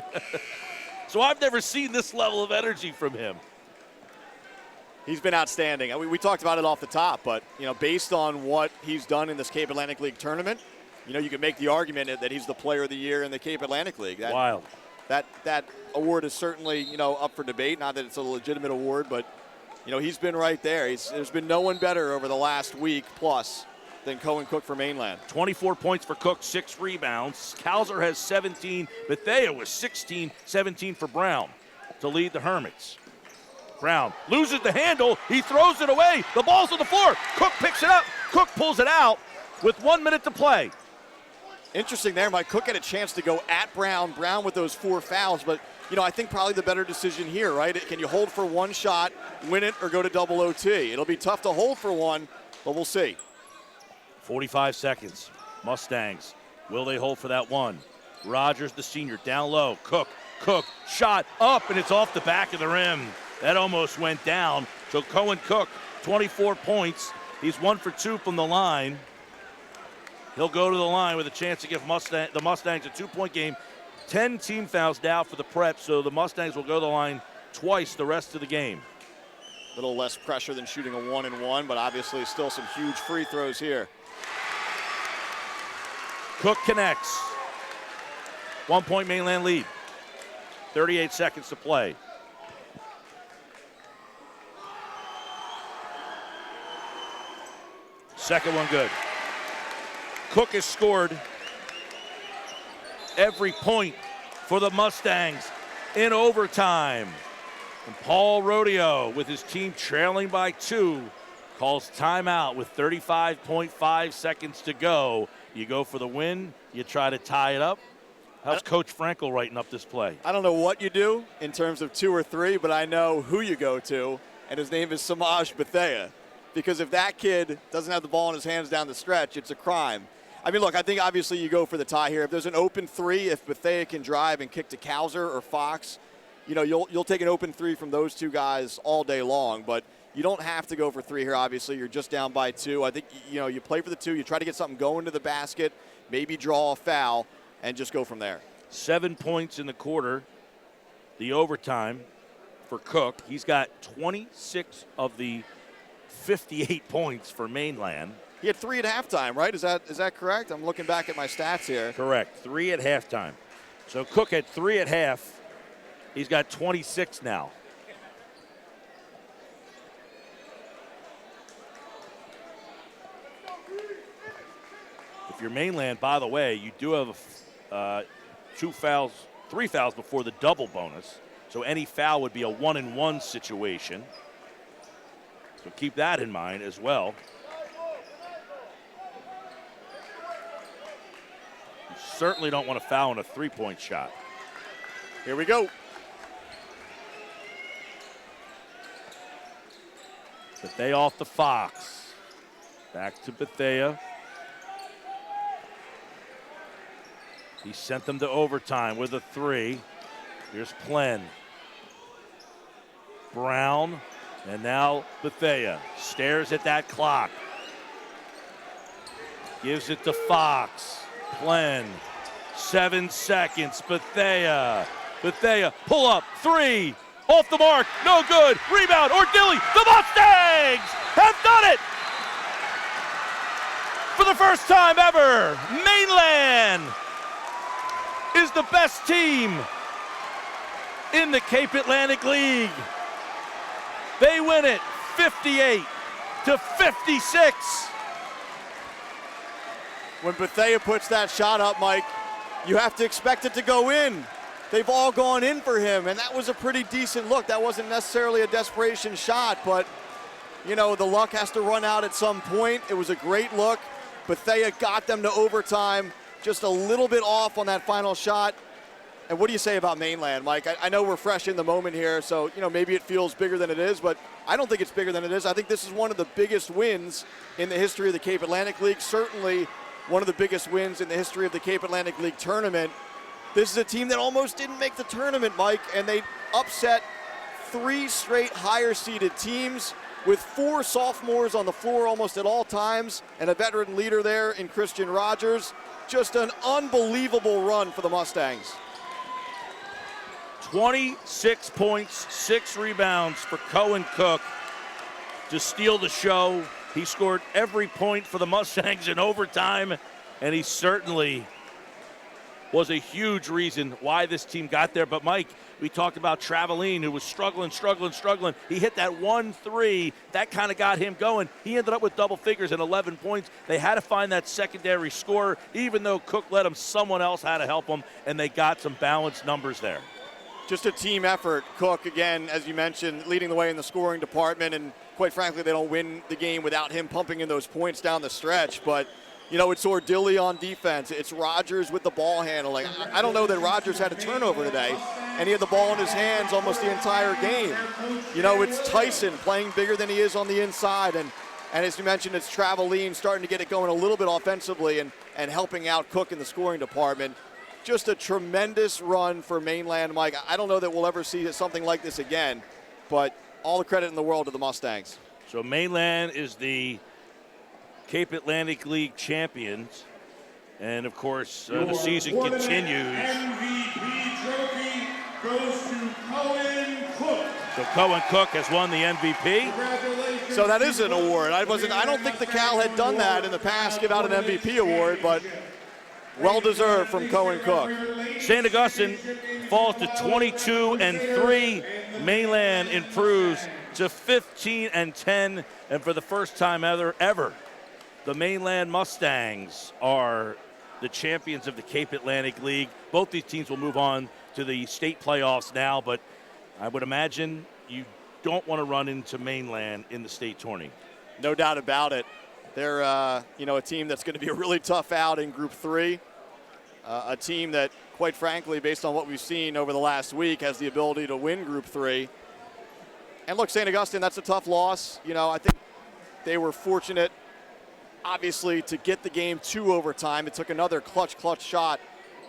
So I've never seen this level of energy from him. He's been outstanding. We talked about it off the top, but, based on what he's done in this Cape Atlantic League tournament, you can make the argument that he's the player of the year in the Cape Atlantic League. Wild. That award is certainly, up for debate. Not that it's a legitimate award, but, he's been right there. There's been no one better over the last week plus than Cohen Cook for Mainland. 24 points for Cook, 6 rebounds. Kauser has 17. Bethea was 16, 17 for Brown to lead the Hermits. Brown loses the handle. He throws it away. The ball's on the floor. Cook picks it up. Cook pulls it out with 1 minute to play. Interesting there, Mike. Cook had a chance to go at Brown. Brown with those 4 fouls, but, I think probably the better decision here, right? Can you hold for one shot, win it, or go to double OT? It'll be tough to hold for one, but we'll see. 45 seconds. Mustangs, will they hold for that one? Rogers, the senior, down low. Cook, shot up, and it's off the back of the rim. That almost went down. So Cohen Cook, 24 points. He's 1 for 2 from the line. He'll go to the line with a chance to give the Mustangs a 2-point game. 10 team fouls now for the Prep, so the Mustangs will go to the line twice the rest of the game. A little less pressure than shooting a 1-and-1, but obviously still some huge free throws here. Cook connects. 1-point Mainland lead. 38 seconds to play. Second one good. Cook has scored every point for the Mustangs in overtime. And Paul Rodeo, with his team trailing by 2, calls timeout with 35.5 seconds to go. You go for the win. You try to tie it up. How's Coach Frankel writing up this play? I don't know what you do in terms of 2 or 3, but I know who you go to, and his name is Samaj Bethea. Because if that kid doesn't have the ball in his hands down the stretch, it's a crime. I mean, look, I think obviously you go for the tie here. If there's an open 3, if Bethea can drive and kick to Kauser or Fox, you'll take an open 3 from those 2 guys all day long. But you don't have to go for 3 here, obviously. You're just down by 2. I think, you play for the 2. You try to get something going to the basket, maybe draw a foul, and just go from there. 7 points in the quarter, the overtime for Cook. He's got 26 of the 58 points for Mainland. He had 3 at halftime, right? Is that correct? I'm looking back at my stats here. Correct. 3 at halftime. So Cook had 3 at half. He's got 26 now. If you're Mainland, by the way, you do have 3 fouls before the double bonus. So any foul would be a 1-and-1 situation. So keep that in mind as well. You certainly don't want to foul in a 3-point shot. Here we go. Bethea off the Fox. Back to Bethea. He sent them to overtime with a 3. Here's Plen. Brown. And now Bethea stares at that clock. Gives it to Fox. Plen. 7 seconds. Bethea. Pull up. 3. Off the mark. No good. Rebound. Ordilly. The Mustangs have done it. For the first time ever, Mainland is the best team in the Cape Atlantic League. They win it 58-56. When Bethea puts that shot up, Mike, you have to expect it to go in. They've all gone in for him, and that was a pretty decent look. That wasn't necessarily a desperation shot, but, the luck has to run out at some point. It was a great look. Bethea got them to overtime, just a little bit off on that final shot. And what do you say about Mainland, Mike? I know we're fresh in the moment here, so, maybe it feels bigger than it is, but I don't think it's bigger than it is. I think this is one of the biggest wins in the history of the Cape Atlantic League, certainly one of the biggest wins in the history of the Cape Atlantic League tournament. This is a team that almost didn't make the tournament, Mike, and they upset 3 straight higher-seeded teams with 4 sophomores on the floor almost at all times and a veteran leader there in Christian Rogers. Just an unbelievable run for the Mustangs. 26 points, 6 rebounds for Cohen Cook to steal the show. He scored every point for the Mustangs in overtime, and he certainly was a huge reason why this team got there. But, Mike, we talked about Traveline, who was struggling. He hit that 1-3. That kind of got him going. He ended up with double figures and 11 points. They had to find that secondary scorer, even though Cook led them. Someone else had to help them, and they got some balanced numbers there. Just a team effort. Cook, again, as you mentioned, leading the way in the scoring department, and quite frankly, they don't win the game without him pumping in those points down the stretch. But you know, it's Ordilli on defense. It's Rogers with the ball handling. I don't know that Rogers had a turnover today, and he had the ball in his hands almost the entire game. You know, it's Tyson playing bigger than he is on the inside, and as you mentioned, it's Traveline starting to get it going a little bit offensively and helping out Cook in the scoring department. Just a tremendous run for Mainland, Mike. I don't know that we'll ever see something like this again, but all the credit in the world to the Mustangs. So Mainland is the Cape Atlantic League champions, and of course the season continues. MVP trophy goes to Cohen Cook. So Cohen Cook has won the MVP. Congratulations. So that is an award. I don't think the Cal had done that in the past, give out an MVP award, but well deserved from Cohen Cook. St. Augustine falls to 22-3. Mainland improves to 15-10, and for the first time ever, the Mainland Mustangs are the champions of the Cape Atlantic League. Both these teams will move on to the state playoffs now, but I would imagine you don't want to run into Mainland in the state tourney. No doubt about it. They're a team that's going to be a really tough out in Group 3. A team that, quite frankly, based on what we've seen over the last week, has the ability to win Group 3. And look, St. Augustine, that's a tough loss. You know, I think they were fortunate, obviously, to get the game to overtime. It took another clutch shot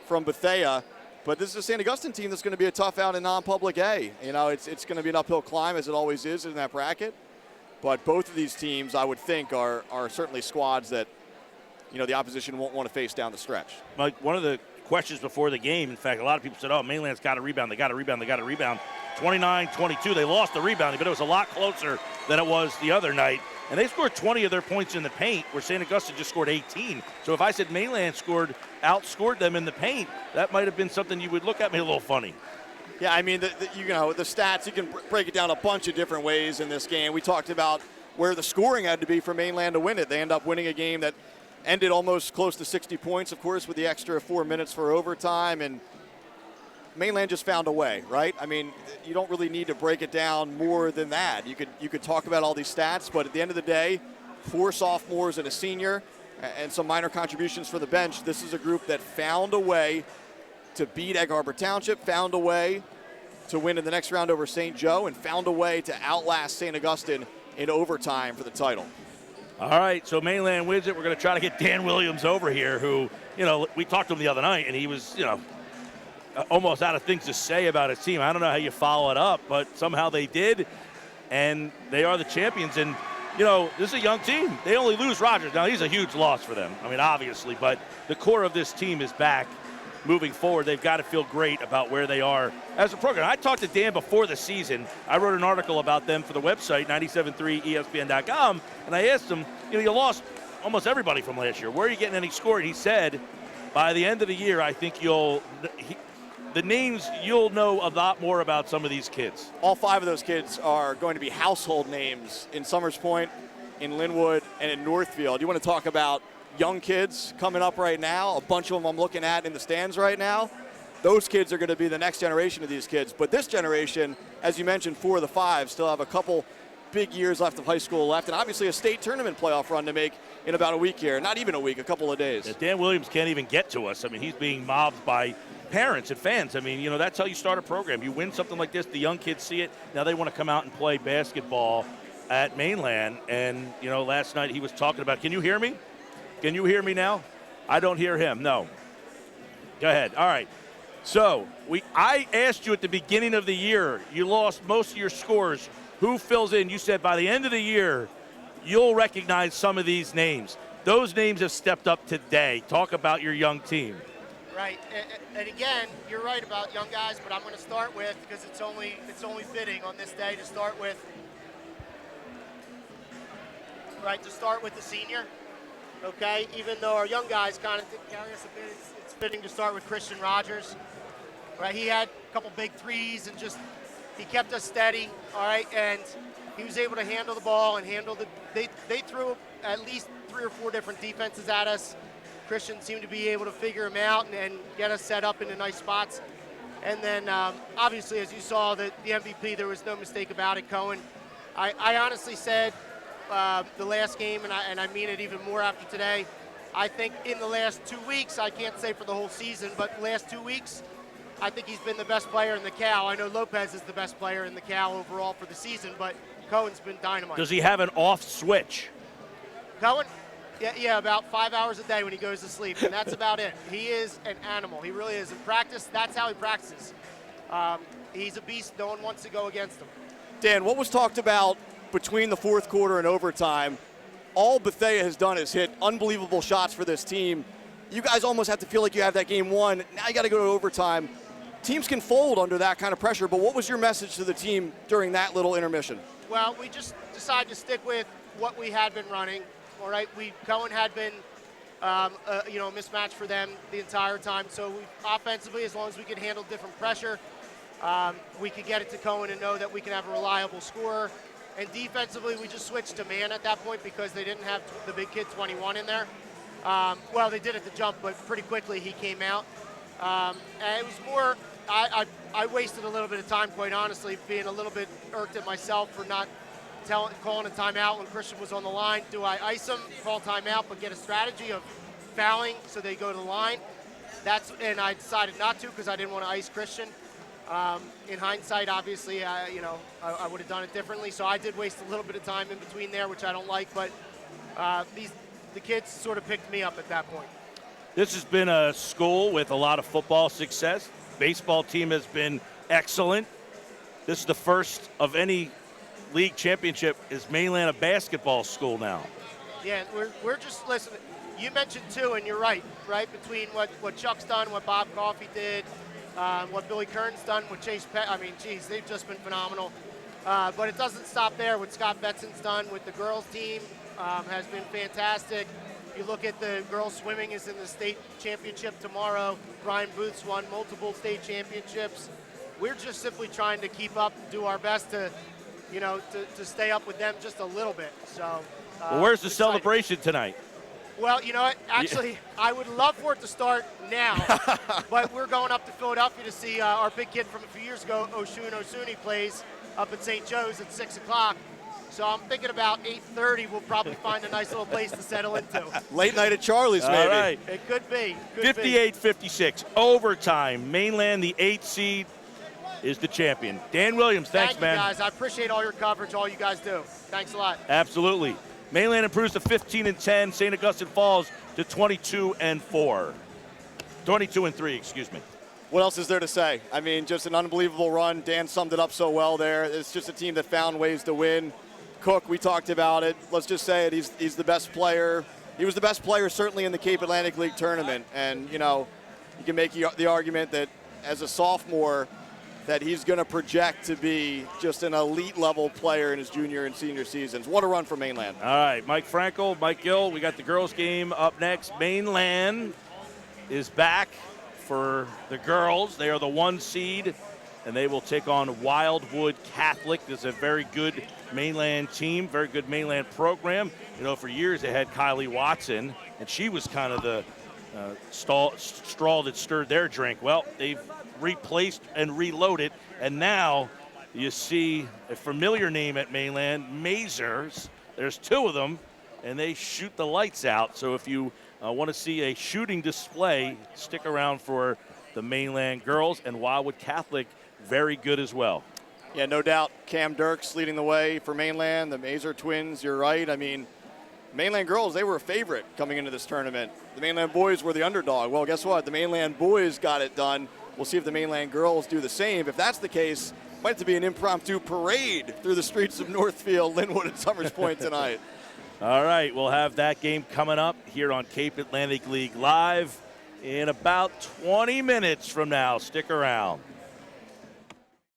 from Bethea. But this is a St. Augustine team that's going to be a tough out in non-public A. You know, it's going to be an uphill climb, as it always is in that bracket. But both of these teams, I would think, are certainly squads that, you know, the opposition won't want to face down the stretch. Mike, one of the questions before the game, in fact, a lot of people said, oh, Mainland's got to rebound. They got to rebound. 29-22. They lost the rebounding, but it was a lot closer than it was the other night. And they scored 20 of their points in the paint, where St. Augustine just scored 18. So if I said Mainland outscored them in the paint, that might have been something you would look at me a little funny. Yeah, I mean, the stats, you can break it down a bunch of different ways in this game. We talked about where the scoring had to be for Mainland to win it. They end up winning a game that ended almost close to 60 points, of course, with the extra 4 minutes for overtime. And Mainland just found a way, right? I mean, you don't really need to break it down more than that. You could talk about all these stats, but at the end of the day, 4 sophomores and a senior and some minor contributions for the bench, this is a group that found a way to beat Egg Harbor Township, found a way to win in the next round over St. Joe, and found a way to outlast St. Augustine in overtime for the title. All right, so Mainland wins it. We're going to try to get Dan Williams over here, who, you know, we talked to him the other night, and he was, you know, almost out of things to say about his team. I don't know how you follow it up, but somehow they did, and they are the champions. And, you know, this is a young team. They only lose Rogers. Now, he's a huge loss for them, I mean, obviously, but the core of this team is back. Moving forward, they've got to feel great about where they are as a program. I talked to Dan before the season. I wrote an article about them for the website, 973ESPN.com, and I asked him, you know, you lost almost everybody from last year. Where are you getting any score? And he said, by the end of the year, I think you'll know a lot more about some of these kids. All 5 of those kids are going to be household names in Summers Point, in Linwood, and in Northfield. You want to talk about young kids coming up right now, a bunch of them I'm looking at in the stands right now. Those kids are going to be the next generation of these kids. But this generation, as you mentioned, 4 of the 5 still have a couple big years left of high school left, and obviously a state tournament playoff run to make in about a week here. Not even a week, a couple of days. Yeah, Dan Williams can't even get to us. I mean, he's being mobbed by parents and fans. I mean, you know, that's how you start a program. You win something like this, the young kids see it. Now they want to come out and play basketball at Mainland. And, you know, last night he was talking about, can you hear me? Can you hear me now? I don't hear him. No. Go ahead. All right. So I asked you at the beginning of the year, you lost most of your scores. Who fills in? You said by the end of the year, you'll recognize some of these names. Those names have stepped up today. Talk about your young team. Right, and again, you're right about young guys, but I'm going to start with, because it's only fitting on this day to start with the senior. Okay, even though our young guys kind of did carry us a bit, it's fitting to start with Tyson Rogers. Right, he had a couple big threes and just he kept us steady. All right, and he was able to handle the ball and handle the. They threw at least 3 or 4 different defenses at us. Christian seemed to be able to figure them out and get us set up into nice spots. And then, obviously, as you saw, the MVP, there was no mistake about it, Cohen. I honestly said the last game, and I mean it even more after today, I think in the last 2 weeks, I can't say for the whole season, but the last 2 weeks, I think he's been the best player in the Cal. I know Lopez is the best player in the Cal overall for the season, but Cohen's been dynamite. Does he have an off switch? Cohen? Yeah, about 5 hours a day when he goes to sleep, and that's about it. He is an animal. He really is. In practice, that's how he practices. He's a beast. No one wants to go against him. Dan, what was talked about between the fourth quarter and overtime? All Bethea has done is hit unbelievable shots for this team. You guys almost have to feel like you have that game won. Now you got to go to overtime. Teams can fold under that kind of pressure, but what was your message to the team during that little intermission? Well, we just decided to stick with what we had been running. All right, Cohen had been, a mismatch for them the entire time. So offensively, as long as we could handle different pressure, we could get it to Cohen and know that we can have a reliable scorer. And defensively, we just switched to man at that point because they didn't have the big kid 21 in there. Well, they did at the jump, but pretty quickly he came out. And it was more, I wasted a little bit of time, quite honestly, being a little bit irked at myself for not calling a timeout when Christian was on the line. Do I ice him, call timeout, but get a strategy of fouling so they go to the line? And I decided not to because I didn't want to ice Christian. In hindsight, obviously, I would have done it differently. So I did waste a little bit of time in between there, which I don't like. But the kids sort of picked me up at that point. This has been a school with a lot of football success. Baseball team has been excellent. This is the first of any league championship. Is Mainland a basketball school now? Yeah, we're just listening. You mentioned too, and you're right between what Chuck's done, what Bob Coffey did, what Billy Kern's done with Chase Pett. I mean, geez, they've just been phenomenal. But it doesn't stop there. What Scott Betson's done with the girls team has been fantastic. You look at the girls swimming is in the state championship tomorrow. Brian Booth's won multiple state championships. We're just simply trying to keep up, do our best to stay up with them just a little bit. So, well, where's the exciting celebration tonight? Well, you know what? Actually, I would love for it to start now, but we're going up to Philadelphia to see our big kid from a few years ago, Oshun Osuni, plays up at St. Joe's at 6 o'clock. So I'm thinking about 8:30. We'll probably find a nice little place to settle into. Late night at Charlie's, maybe. All right. It could be. 58-56, overtime. Mainland, the 8th seed, is the champion. Dan Williams, thanks, Thank man. you, guys. I appreciate all your coverage, all you guys do. Thanks a lot. Absolutely. Mainland improves to 15-10. St. Augustine falls to 22-4. 22-3, excuse me. What else is there to say? I mean, just an unbelievable run. Dan summed it up so well there. It's just a team that found ways to win. Cook, we talked about it. Let's just say it. He's the best player. He was the best player certainly in the Cape Atlantic League tournament. And, you can make the argument that as a sophomore that he's going to project to be just an elite level player in his junior and senior seasons. What a run for Mainland. All right, Mike Frankel, Mike Gill, we got the girls game up next. Mainland is back for the girls. They are the 1 seed, and they will take on Wildwood Catholic. This is a very good Mainland team, very good Mainland program. For years they had Kylie Watson, and she was kind of the straw that stirred their drink. Well, they've replaced and reloaded, and now you see a familiar name at Mainland, Mazers. There's 2 of them, and they shoot the lights out. So if you want to see a shooting display, stick around for the Mainland girls, and Wildwood Catholic, very good as well. Yeah, no doubt. Cam Dirks leading the way for Mainland. The Mazer twins, you're right. I mean, Mainland girls, they were a favorite coming into this tournament. The Mainland boys were the underdog. Well, guess what? The Mainland boys got it done. We'll see if the Mainland girls do the same. If that's the case, it might have to be an impromptu parade through the streets of Northfield, Linwood, and Summers Point tonight. All right, we'll have that game coming up here on Cape Atlantic League Live. in about 20 minutes from now. Stick around.